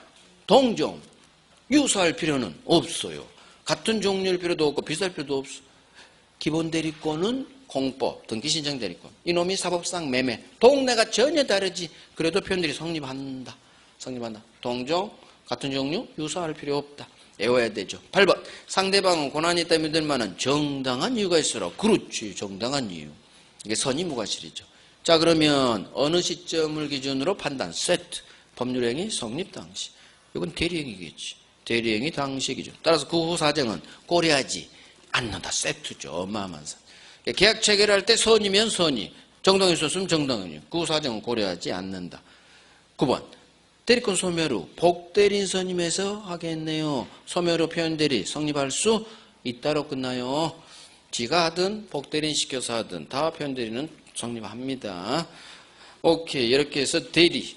동종, 유사할 필요는 없어요. 같은 종류일 필요도 없고 비슷할 필요도 없어. 기본대리권은 공법, 등기신청대리권. 이놈이 사법상 매매. 동네가 전혀 다르지. 그래도 표현대리 성립한다. 동종, 같은 종류, 유사할 필요 없다. 외워야 되죠. 8번. 상대방은 고난이 있다 믿을 만한 정당한 이유가 있어라. 그렇지. 정당한 이유. 이게 선의무과실이죠. 자, 그러면 어느 시점을 기준으로 판단? 세트. 법률행위 성립 당시. 이건 대리행위겠지. 대리행위 당시 기준. 따라서 그 후 사정은 고려하지 않는다. 세트죠. 어마어마한 사. 계약 체결할 때 선이면 선이. 정당이 있었으면 정당이요. 그 후 사정은 고려하지 않는다. 9번. 대리권 소멸 후 복대리인 선임해서 하겠네요. 소멸 후 표현대리 성립할 수 있다로 끝나요. 지가 하든 복대리인 시켜서 하든 다 표현대리는 성립합니다. 오케이. 이렇게 해서 대리.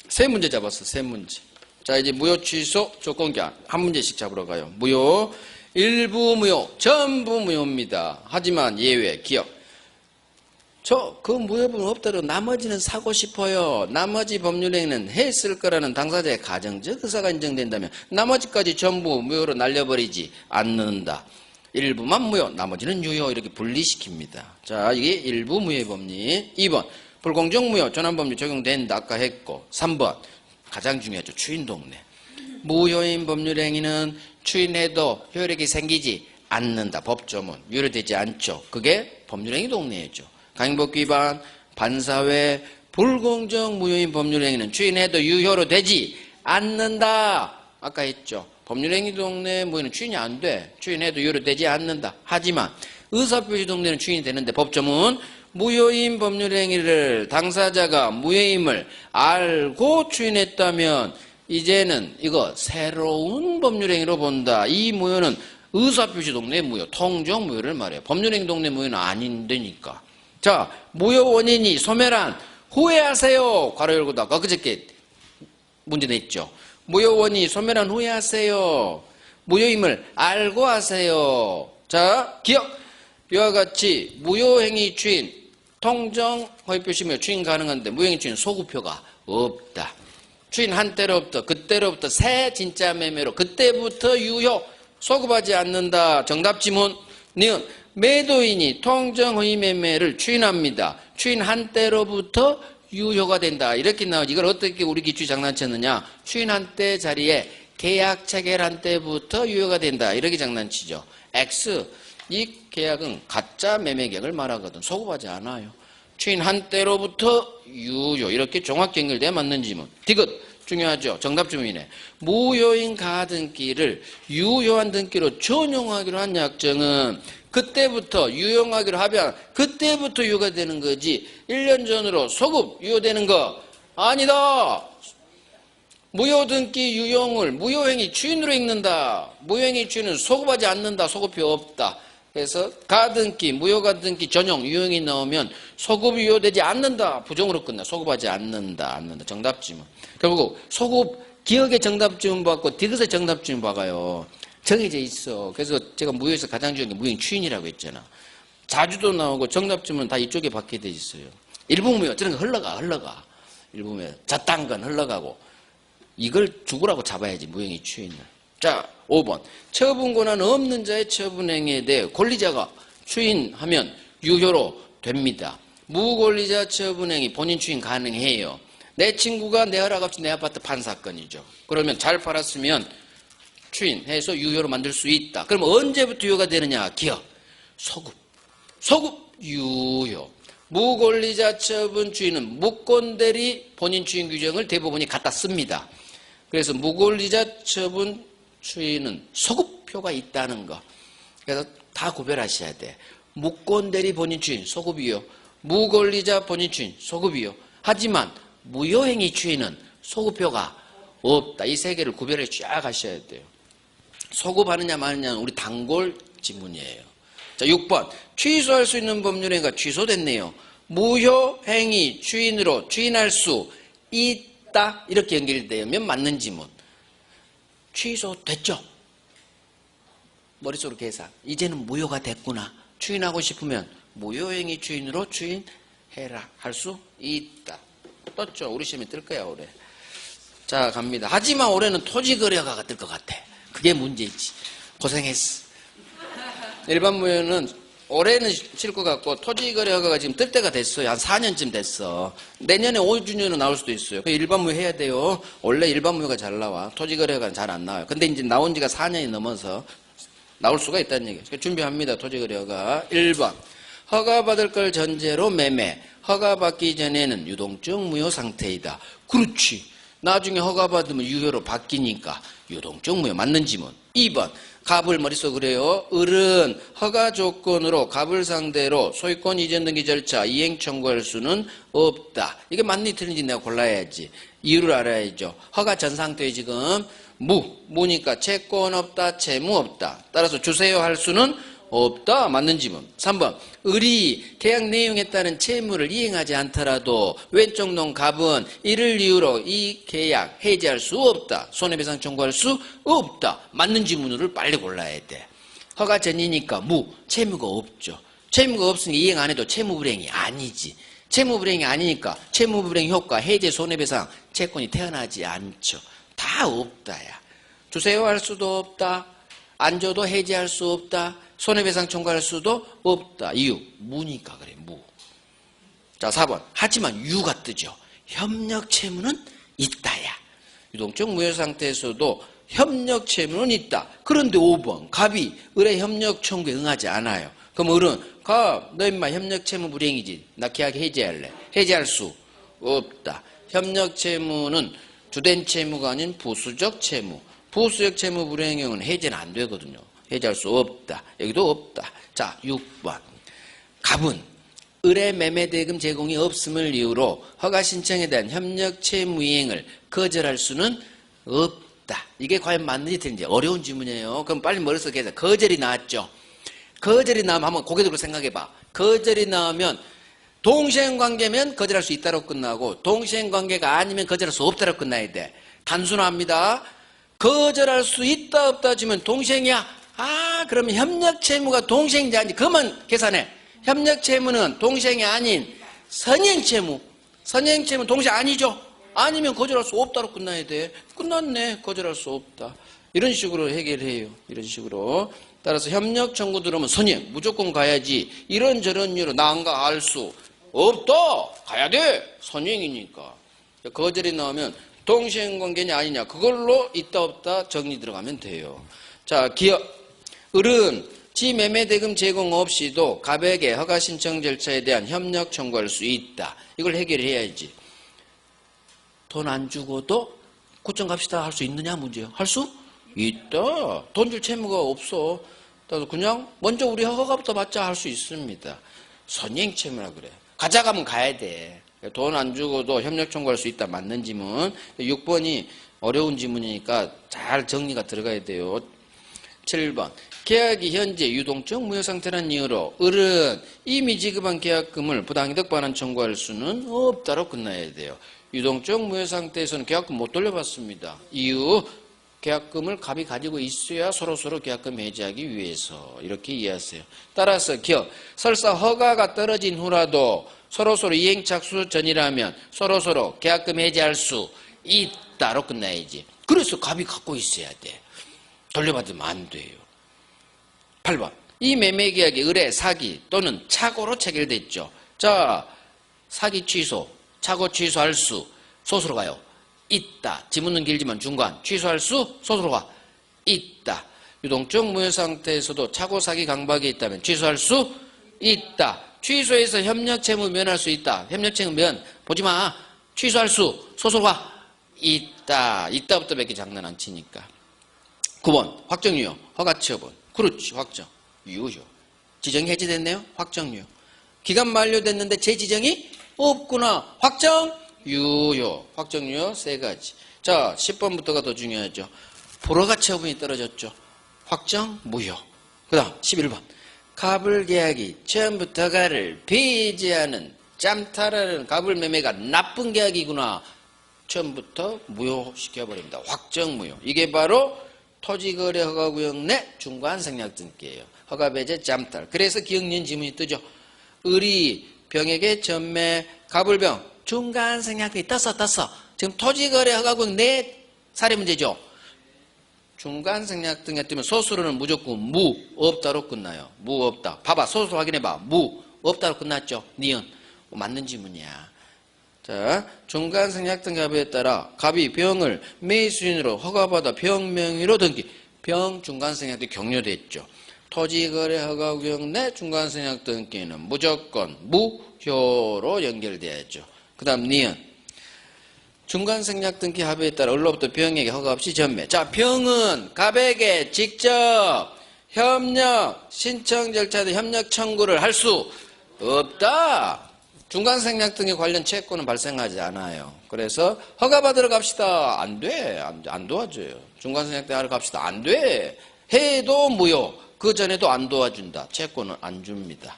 세 문제 잡았어. 세 문제. 자, 이제 무효 취소 조건기한 한 문제씩 잡으러 가요. 무효. 일부 무효, 전부 무효입니다. 하지만 예외, 기억. 그 무효부분 없더라도 나머지는 사고 싶어요. 나머지 법률행위는 했을 거라는 당사자의 가정적 의사가 인정된다면 나머지까지 전부 무효로 날려버리지 않는다. 일부만 무효, 나머지는 유효 이렇게 분리시킵니다. 자, 이게 일부 무효의 법리. 2번, 불공정 무효, 전환법률 적용된다. 아까 했고. 3번, 가장 중요하죠. 추인 동네. 무효인 법률행위는 추인해도 효력이 생기지 않는다. 법조문. 유효되지 않죠. 그게 법률행위 동네였죠. 강행법 위반, 반사회, 불공정 무효인 법률행위는 추인해도 유효로 되지 않는다. 아까 했죠. 법률행위 동네 무효는 추인이 안 돼. 추인해도 유효로 되지 않는다. 하지만 의사표시 동네는 추인이 되는데 법조문 무효인 법률행위를 당사자가 무효임을 알고 추인했다면 이제는 이거 새로운 법률행위로 본다. 이 무효는 의사표시 동네 무효, 통정 무효를 말해요. 법률행위 동네 무효는 아닌데니까. 자, 무효 원인이 소멸한 후회하세요. 괄호 열고 닫고 그저께 문제 냈죠. 무효 원인이 소멸한 후회하세요. 무효임을 알고 하세요. 자, 기억. 이와 같이 무효행위 추인, 통정 허위표시며 추인 가능한데 무효행위 추인 소구표가 없다. 추인 한때로부터 그때로부터 새 진짜 매매로 그때부터 유효 소급하지 않는다. 정답 지문. 니은 매도인이 통정 허위 매매를 추인합니다. 추인 한때로부터 유효가 된다. 이렇게 나오지. 이걸 어떻게 우리 기출이 장난쳤느냐. 추인 한때 자리에 계약 체결한 때부터 유효가 된다. 이렇게 장난치죠. X. 이 계약은 가짜 매매 계약을 말하거든. 소급하지 않아요. 추인 한때로부터 유효. 이렇게 정확히 연결돼야 맞는 지문. 디귿. 중요하죠. 정답 주문이네. 무효인 가등기를 유효한 등기로 전용하기로 한 약정은 그때부터 유용하기로 하면 그때부터 유효가 되는 거지 1년 전으로 소급 유효되는 거 아니다. 무효등기 유용을 무효행위 추인으로 읽는다. 무효행위 추인은 소급하지 않는다. 소급표 없다. 그래서 가등기, 무효가등기 전용 유형이 나오면 소급 유효되지 않는다. 부정으로 끝나. 소급하지 않는다. 정답 지문. 결국 소급 기억의 정답 지문 받고 디귿의 정답 지문 봐가요. 정해져 있어. 그래서 제가 무효에서 가장 중요한 게 무효행 추인이라고 했잖아. 자주도 나오고 정답 지문 다 이쪽에 받게 돼 있어요. 일부 무효 저런 거 흘러가. 일부 무효 저딴 건 흘러가고 이걸 죽으라고 잡아야지 무효행위 추인을. 자, 5번. 처분 권한 없는 자의 처분행위에 대해 권리자가 추인하면 유효로 됩니다. 무권리자 처분행위 본인 추인 가능해요. 내 친구가 내 허락 없이 내 아파트 판 사건이죠. 그러면 잘 팔았으면 추인해서 유효로 만들 수 있다. 그럼 언제부터 유효가 되느냐? 기업, 소급 유효. 무권리자 처분 추인은 무권대리 본인 추인 규정을 대부분이 갖다 씁니다. 그래서 무권리자 처분 추인은 소급표가 있다는 거. 그래서 다 구별하셔야 돼. 무권대리 본인 추인 소급이요. 무권리자 본인 추인 소급이요. 하지만 무효행위 추인은 소급표가 없다. 이 세 개를 구별해 쫙 하셔야 돼요. 소급하느냐 마느냐는 우리 단골 지문이에요. 자, 6번. 취소할 수 있는 법률행위가 취소됐네요. 무효행위 추인으로 추인할 수 있다. 이렇게 연결되면 맞는 지문. 취소됐죠? 머릿속으로 계산. 이제는 무효가 됐구나. 추인하고 싶으면 무효행위 추인으로 추인해라. 할 수 있다. 떴죠? 우리 시험에 뜰 거야, 올해. 자, 갑니다. 하지만 올해는 토지거래허가가 뜰 것 같아. 그게 문제지. 고생했어. 일반 무효는 올해는 칠 것 같고 토지거래허가가 지금 뜰 때가 됐어요. 한 4년쯤 됐어. 내년에 5주년으로 나올 수도 있어요. 일반 무효 해야 돼요. 원래 일반 무효가 잘 나와. 토지거래허가는 잘 안 나와요. 근데 이제 나온 지가 4년이 넘어서 나올 수가 있다는 얘기예요. 준비합니다. 토지거래허가. 1번. 허가받을 걸 전제로 매매. 허가받기 전에는 유동적 무효 상태이다. 그렇지. 나중에 허가받으면 유효로 바뀌니까 유동적 무효 맞는 지문. 2번. 갑을 머릿속 그래요. 을은 허가 조건으로 갑을 상대로 소유권 이전 등기 절차 이행 청구할 수는 없다. 이게 맞는지 틀린지 내가 골라야지. 이유를 알아야죠. 허가 전 상태에 지금 무니까 채권 없다, 채무 없다. 따라서 주세요 할 수는 없다. 맞는 지문. 3번. 을이 계약 내용에 따른 채무를 이행하지 않더라도 왼쪽 놈 갑은 이를 이유로 이 계약 해지할 수 없다. 손해배상 청구할 수 없다. 맞는 지문을 빨리 골라야 돼. 허가 전이니까 채무가 없죠. 채무가 없으니 이행 안 해도 채무불이행이 아니지. 채무불이행이 아니니까 채무불이행 효과, 해제, 손해배상, 채권이 태어나지 않죠. 다 없다야. 주세요 할 수도 없다. 안 줘도 해지할 수 없다. 손해배상 청구할 수도 없다. 이유 무니까 그래. 무. 자, 4번. 하지만 유가 뜨죠. 협력 채무는 있다야. 유동적 무효 상태에서도 협력 채무는 있다. 그런데 5번. 갑이 을의 협력 청구에 응하지 않아요. 그럼 을은 너 임마 협력 채무 불이행이지. 나 계약 해지할래. 해지할 수 없다. 협력 채무는 주된 채무가 아닌 부수적 채무. 부수적 채무 불이행은 해제는 안 되거든요. 해제할 수 없다. 여기도 없다. 자, 6번. 갑은 을의 매매대금 제공이 없음을 이유로 허가 신청에 대한 협력 채무 이행을 거절할 수는 없다. 이게 과연 맞는지 틀린지 어려운 질문이에요. 그럼 빨리 머릿속에 해서 거절이 나왔죠. 거절이 나오면 한번 고개 들고 생각해봐. 거절이 나오면 동시행관계면 거절할 수 있다로 끝나고 동시행관계가 아니면 거절할 수 없다로 끝나야 돼. 단순합니다. 거절할 수 있다 없다 주면 동시행이야. 그러면 협력채무가 동시행인지 아닌지 그만 계산해. 협력채무는 동시행이 아닌 선행채무. 선행채무 동시행 아니죠. 아니면 거절할 수 없다로 끝나야 돼. 끝났네. 거절할 수 없다. 이런 식으로 해결해요. 이런 식으로. 따라서 협력 청구 들어오면 선행 무조건 가야지. 이런저런 이유로 나 안 가 할 수 없다. 가야 돼. 선행이니까. 거절이 나오면 동시행관계냐 아니냐 그걸로 있다 없다 정리 들어가면 돼요. 자, 기업. 을은 지 매매대금 제공 없이도 갑에게 허가 신청 절차에 대한 협력 청구할 수 있다. 이걸 해결해야지. 돈 안 주고도 고점 갑시다 할 수 있느냐 문제요. 할 수 있다. 돈 줄 채무가 없어. 따라서 그냥 먼저 우리 허가부터 받자 할 수 있습니다. 선행 채무라 그래. 가자 가면 가야 돼. 돈 안 주고도 협력 청구할 수 있다. 맞는 지문. 6번이 어려운 지문이니까 잘 정리가 들어가야 돼요. 7번. 계약이 현재 유동적 무효 상태라는 이유로 을은 이미 지급한 계약금을 부당이득 반환 청구할 수는 없다로 끝나야 돼요. 유동적 무효 상태에서는 계약금 못 돌려받습니다. 이유 계약금을 갑이 가지고 있어야 서로서로 계약금 해지하기 위해서 이렇게 이해하세요. 따라서 기업 설사 허가가 떨어진 후라도 서로서로 이행 착수 전이라면 서로서로 계약금 해지할 수 있다로 끝나야지. 그래서 갑이 갖고 있어야 돼. 돌려받으면 안 돼요. 8번. 이 매매계약이 의뢰, 사기 또는 착오로 체결됐죠. 자, 사기 취소, 착오 취소할 수, 소수로 가요. 있다. 지문은 길지만 중간. 취소할 수, 소수로 가. 있다. 유동적 무효 상태에서도 착오, 사기, 강박이 있다면 취소할 수 있다. 취소해서 협력 채무 면할 수 있다. 협력 채무 면 보지 마. 취소할 수, 소수로 가. 있다. 있다부터 몇 개 장난 안 치니까. 9번 확정유효, 허가처분. 그렇지, 확정. 유효. 지정이 해지됐네요. 확정유효. 기간 만료됐는데 재지정이 없구나. 확정 유효. 확정유효 세 가지. 자, 10번부터가 더 중요하죠. 불허가 처분이 떨어졌죠. 확정 무효. 그 다음 11번 갑을계약이 처음부터 가를 배제하는 짬타라는 갑을매매가 나쁜 계약이구나. 처음부터 무효시켜버립니다. 확정 무효. 이게 바로 토지거래 허가구역 내 중간생략 등기예요. 허가배제 짬탈. 그래서 기억년 지문이 뜨죠. 의리, 병에게 전매, 갑을병, 중간생략이 떴어. 지금 토지거래 허가구역 내 사례 문제죠. 중간생략 등에 뜨면 소수로는 무조건 무, 없다로 끝나요. 무, 없다. 봐봐, 소수 확인해봐. 무, 없다로 끝났죠. 니은. 맞는 지문이야. 자, 중간생략 등 갑에 따라 갑이 병을 매수인으로 허가받아 병명의로 등기. 병 중간생략 등이 격려됐죠. 토지거래 허가구역 내 중간생략 등기는 무조건 무효로 연결돼야죠. 그 다음 니은. 중간생략 등기 합의에 따라 을로부터 병에게 허가 없이 전매. 자, 병은 갑에게 직접 협력 신청 절차 등 협력 청구를 할 수 없다. 중간생략 등에 관련 채권은 발생하지 않아요. 그래서 허가받으러 갑시다. 안 돼. 안 도와줘요. 중간생략 등 하러 갑시다. 안 돼. 해도 무효. 그 전에도 안 도와준다. 채권은 안 줍니다.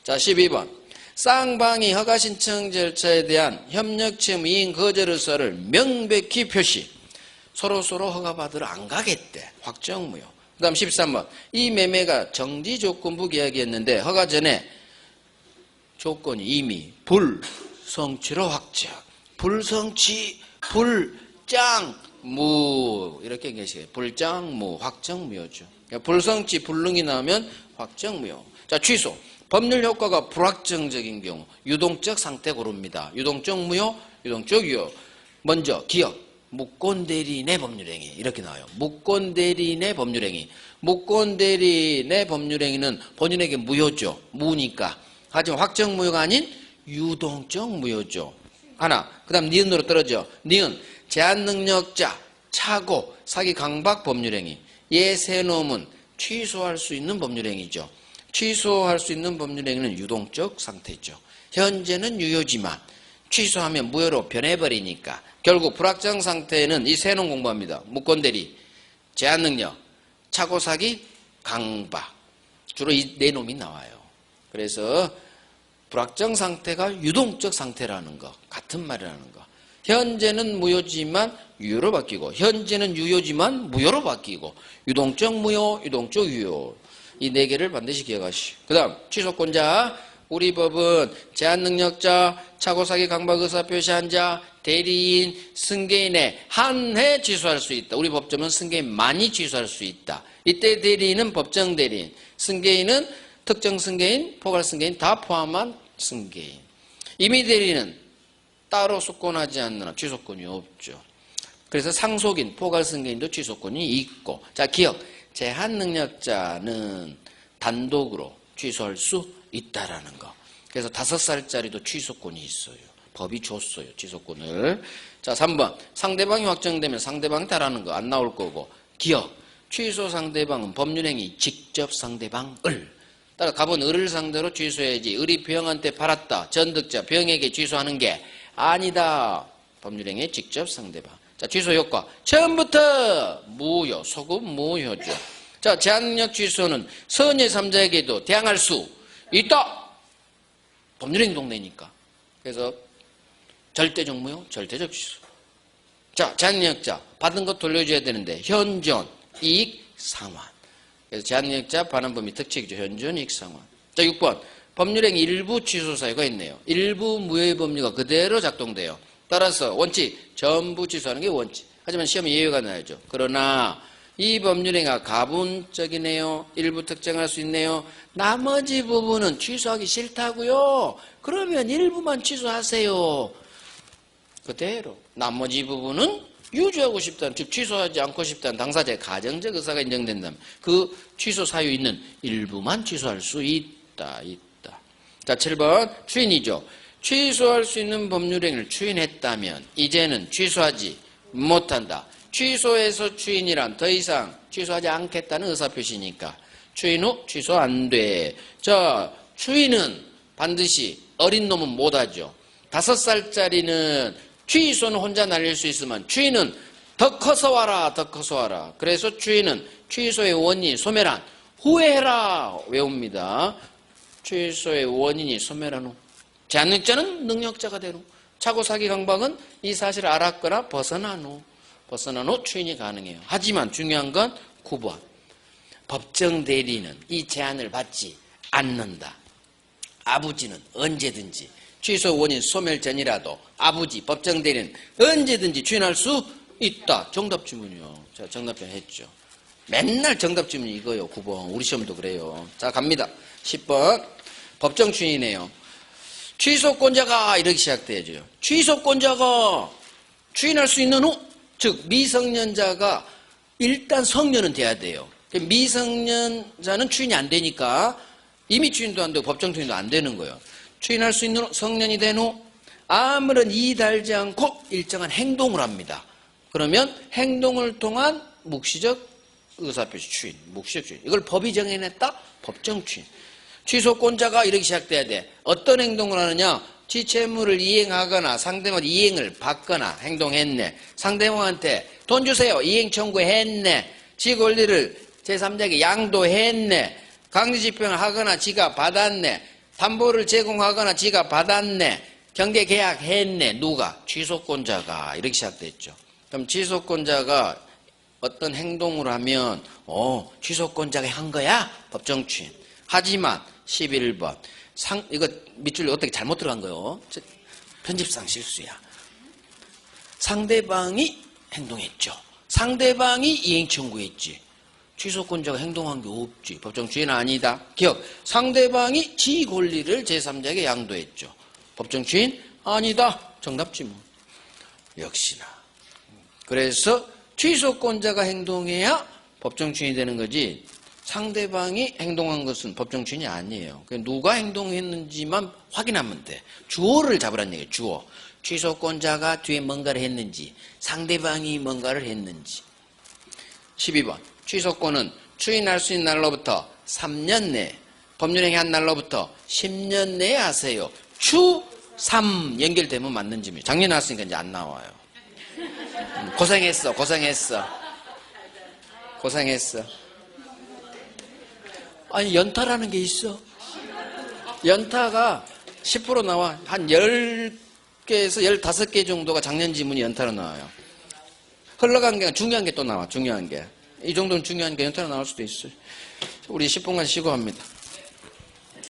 자, 12번. 쌍방이 허가신청 절차에 대한 협력채무 이행 거절 의사를 명백히 표시. 서로서로 허가받으러 안 가겠대. 확정무효. 그 다음 13번. 이 매매가 정지조건부 계약이었는데 허가 전에 조건이 이미 불성취로 확정. 불성취, 불장무. 이렇게 계시게요. 불장무, 확정무효죠. 그러니까 불성취, 불능이 나오면 확정무효. 자, 취소. 법률 효과가 불확정적인 경우 유동적 상태 고릅니다. 유동적 무효, 유동적 유효. 먼저 기억, 무권대리인의 법률행위 이렇게 나와요. 무권대리인의 법률행위. 무권대리인의 법률행위는 본인에게 무효죠. 무니까. 하지만 확정무효가 아닌 유동적 무효죠. 하나. 그 다음 니은으로 떨어져. 니은 제한능력자, 착오, 사기, 강박 법률행위. 예세놈은 취소할 수 있는 법률행위죠. 취소할 수 있는 법률행위는 유동적 상태죠. 현재는 유효지만 취소하면 무효로 변해버리니까 결국 불확정 상태에는 이 세 놈 공부합니다. 무권대리, 제한능력, 착오사기, 강박. 주로 이 네 놈이 나와요. 그래서 불확정 상태가 유동적 상태라는 거 같은 말이라는 거. 현재는 무효지만 유효로 바뀌고 현재는 유효지만 무효로 바뀌고 유동적 무효, 유동적 유효. 이 네 개를 반드시 기억하시오. 그 다음 취소권자. 우리 법은 제한능력자, 착오사기, 강박, 의사표시한 자, 대리인, 승계인의 한 해 취소할 수 있다. 우리 법조는 승계인 많이 취소할 수 있다. 이때 대리인은 법정 대리인, 승계인은 특정 승계인, 포괄 승계인 다 포함한 승계인. 임의 대리인은 따로 속건하지 않는 한 취소권이 없죠. 그래서 상속인, 포괄 승계인도 취소권이 있고. 자, 기억. 제한능력자는 단독으로 취소할 수 있다라는 거. 그래서 5살짜리도 취소권이 있어요. 법이 줬어요. 취소권을. 자, 3번. 상대방이 확정되면 상대방이 다라는 거 안 나올 거고. 기억. 취소 상대방은 법률행위 직접 상대방을. 따라 갑은 을을 상대로 취소해야지. 을이 병한테 팔았다. 전득자 병에게 취소하는 게 아니다. 법률행위 직접 상대방. 자, 취소 효과. 처음부터 무효, 소급 무효죠. 자, 제한능력 취소는 선의 3자에게도 대항할 수 있다. 법률행동 내니까. 그래서 절대적 무효, 절대적 취소. 자, 제한능력자 받은 것 돌려줘야 되는데 현존, 이익, 상환. 그래서 제한능력자 반환 범위 특칙이죠. 현존, 이익, 상환. 자, 6번. 법률행위 일부 취소 사유가 있네요. 일부 무효의 법률가 그대로 작동돼요. 따라서 원칙 전부 취소하는 게 원칙. 하지만 시험에 예외가 나야죠. 그러나 이 법률행위가 가분적이네요. 일부 특정할 수 있네요. 나머지 부분은 취소하기 싫다고요. 그러면 일부만 취소하세요. 그대로 나머지 부분은 유지하고 싶다는, 즉 취소하지 않고 싶다는 당사자의 가정적 의사가 인정된다면 그 취소 사유 있는 일부만 취소할 수 있다. 자, 7번 추인이죠. 취소할 수 있는 법률행위를 추인했다면 이제는 취소하지 못한다. 취소해서 추인이란 더 이상 취소하지 않겠다는 의사표시니까 추인 후 취소 안 돼. 자, 추인은 반드시 어린 놈은 못하죠. 5살짜리는 취소는 혼자 날릴 수 있으면 추인은 더 커서 와라, 더 커서 와라. 그래서 추인은 취소의 원인이 소멸한 후에 해라 외웁니다. 취소의 원인이 소멸한 후. 제한능력자는 능력자가 되는 후. 차고 사기 강박은 이 사실을 알았거나 벗어난 후 추인이 가능해요. 하지만 중요한 건 9번. 법정 대리는 이 제한을 받지 않는다. 아부지는 언제든지 취소 원인 소멸 전이라도 아부지, 법정 대리는 언제든지 추인할 수 있다. 정답 지문이요. 자, 정답변 했죠. 맨날 정답 지문이 이거요. 9번. 우리 시험도 그래요. 자, 갑니다. 10번. 법정 추인이네요. 취소권자가 이렇게 시작돼야죠. 취소권자가 추인할 수 있는 후, 즉 미성년자가 일단 성년은 돼야 돼요. 미성년자는 추인이 안 되니까 이미 추인도 안 되고 법정 추인도 안 되는 거예요. 추인할 수 있는 후, 성년이 된 후 아무런 이의 달지 않고 일정한 행동을 합니다. 그러면 행동을 통한 묵시적 의사표시 추인, 묵시적 추인. 이걸 법이 정해냈다? 법정 추인. 취소권자가 이렇게 시작돼야 돼. 어떤 행동을 하느냐? 지체물을 이행하거나 상대방 이행을 받거나 행동했네. 상대방한테 돈 주세요. 이행 청구했네. 지 권리를 제3자에게 양도했네. 강제집행을 하거나 지가 받았네. 담보를 제공하거나 지가 받았네. 경계계약했네. 누가? 취소권자가 이렇게 시작됐죠. 그럼 취소권자가 어떤 행동을 하면 취소권자가 한 거야? 법정 추인. 하지만 11번 이거 밑줄 어떻게 잘못 들어간 거요? 편집상 실수야. 상대방이 행동했죠. 상대방이 이행 청구했지. 취소권자가 행동한 게 없지. 법정 추인은 아니다. 기억. 상대방이 지 권리를 제3자에게 양도했죠. 법정 추인 아니다. 정답 지문. 역시나. 그래서 취소권자가 행동해야 법정 추인이 되는 거지. 상대방이 행동한 것은 법정 추인이 아니에요. 누가 행동했는지만 확인하면 돼. 주어를 잡으라는 얘기예요. 주어. 취소권자가 뒤에 뭔가를 했는지, 상대방이 뭔가를 했는지. 12번. 취소권은 추인할 수 있는 날로부터 3년 내에, 법률행위 한 날로부터 10년 내에 하세요. 추 3 연결되면 맞는 질문이에요. 작년에 나왔으니까 이제 안 나와요. 고생했어. 아니, 연타라는 게 있어. 연타가 10% 나와. 한 10개에서 15개 정도가 작년 지문이 연타로 나와요. 흘러간 게 중요한 게 또 나와. 중요한 게. 이 정도는 중요한 게 연타로 나올 수도 있어요. 우리 10분간 쉬고 합니다.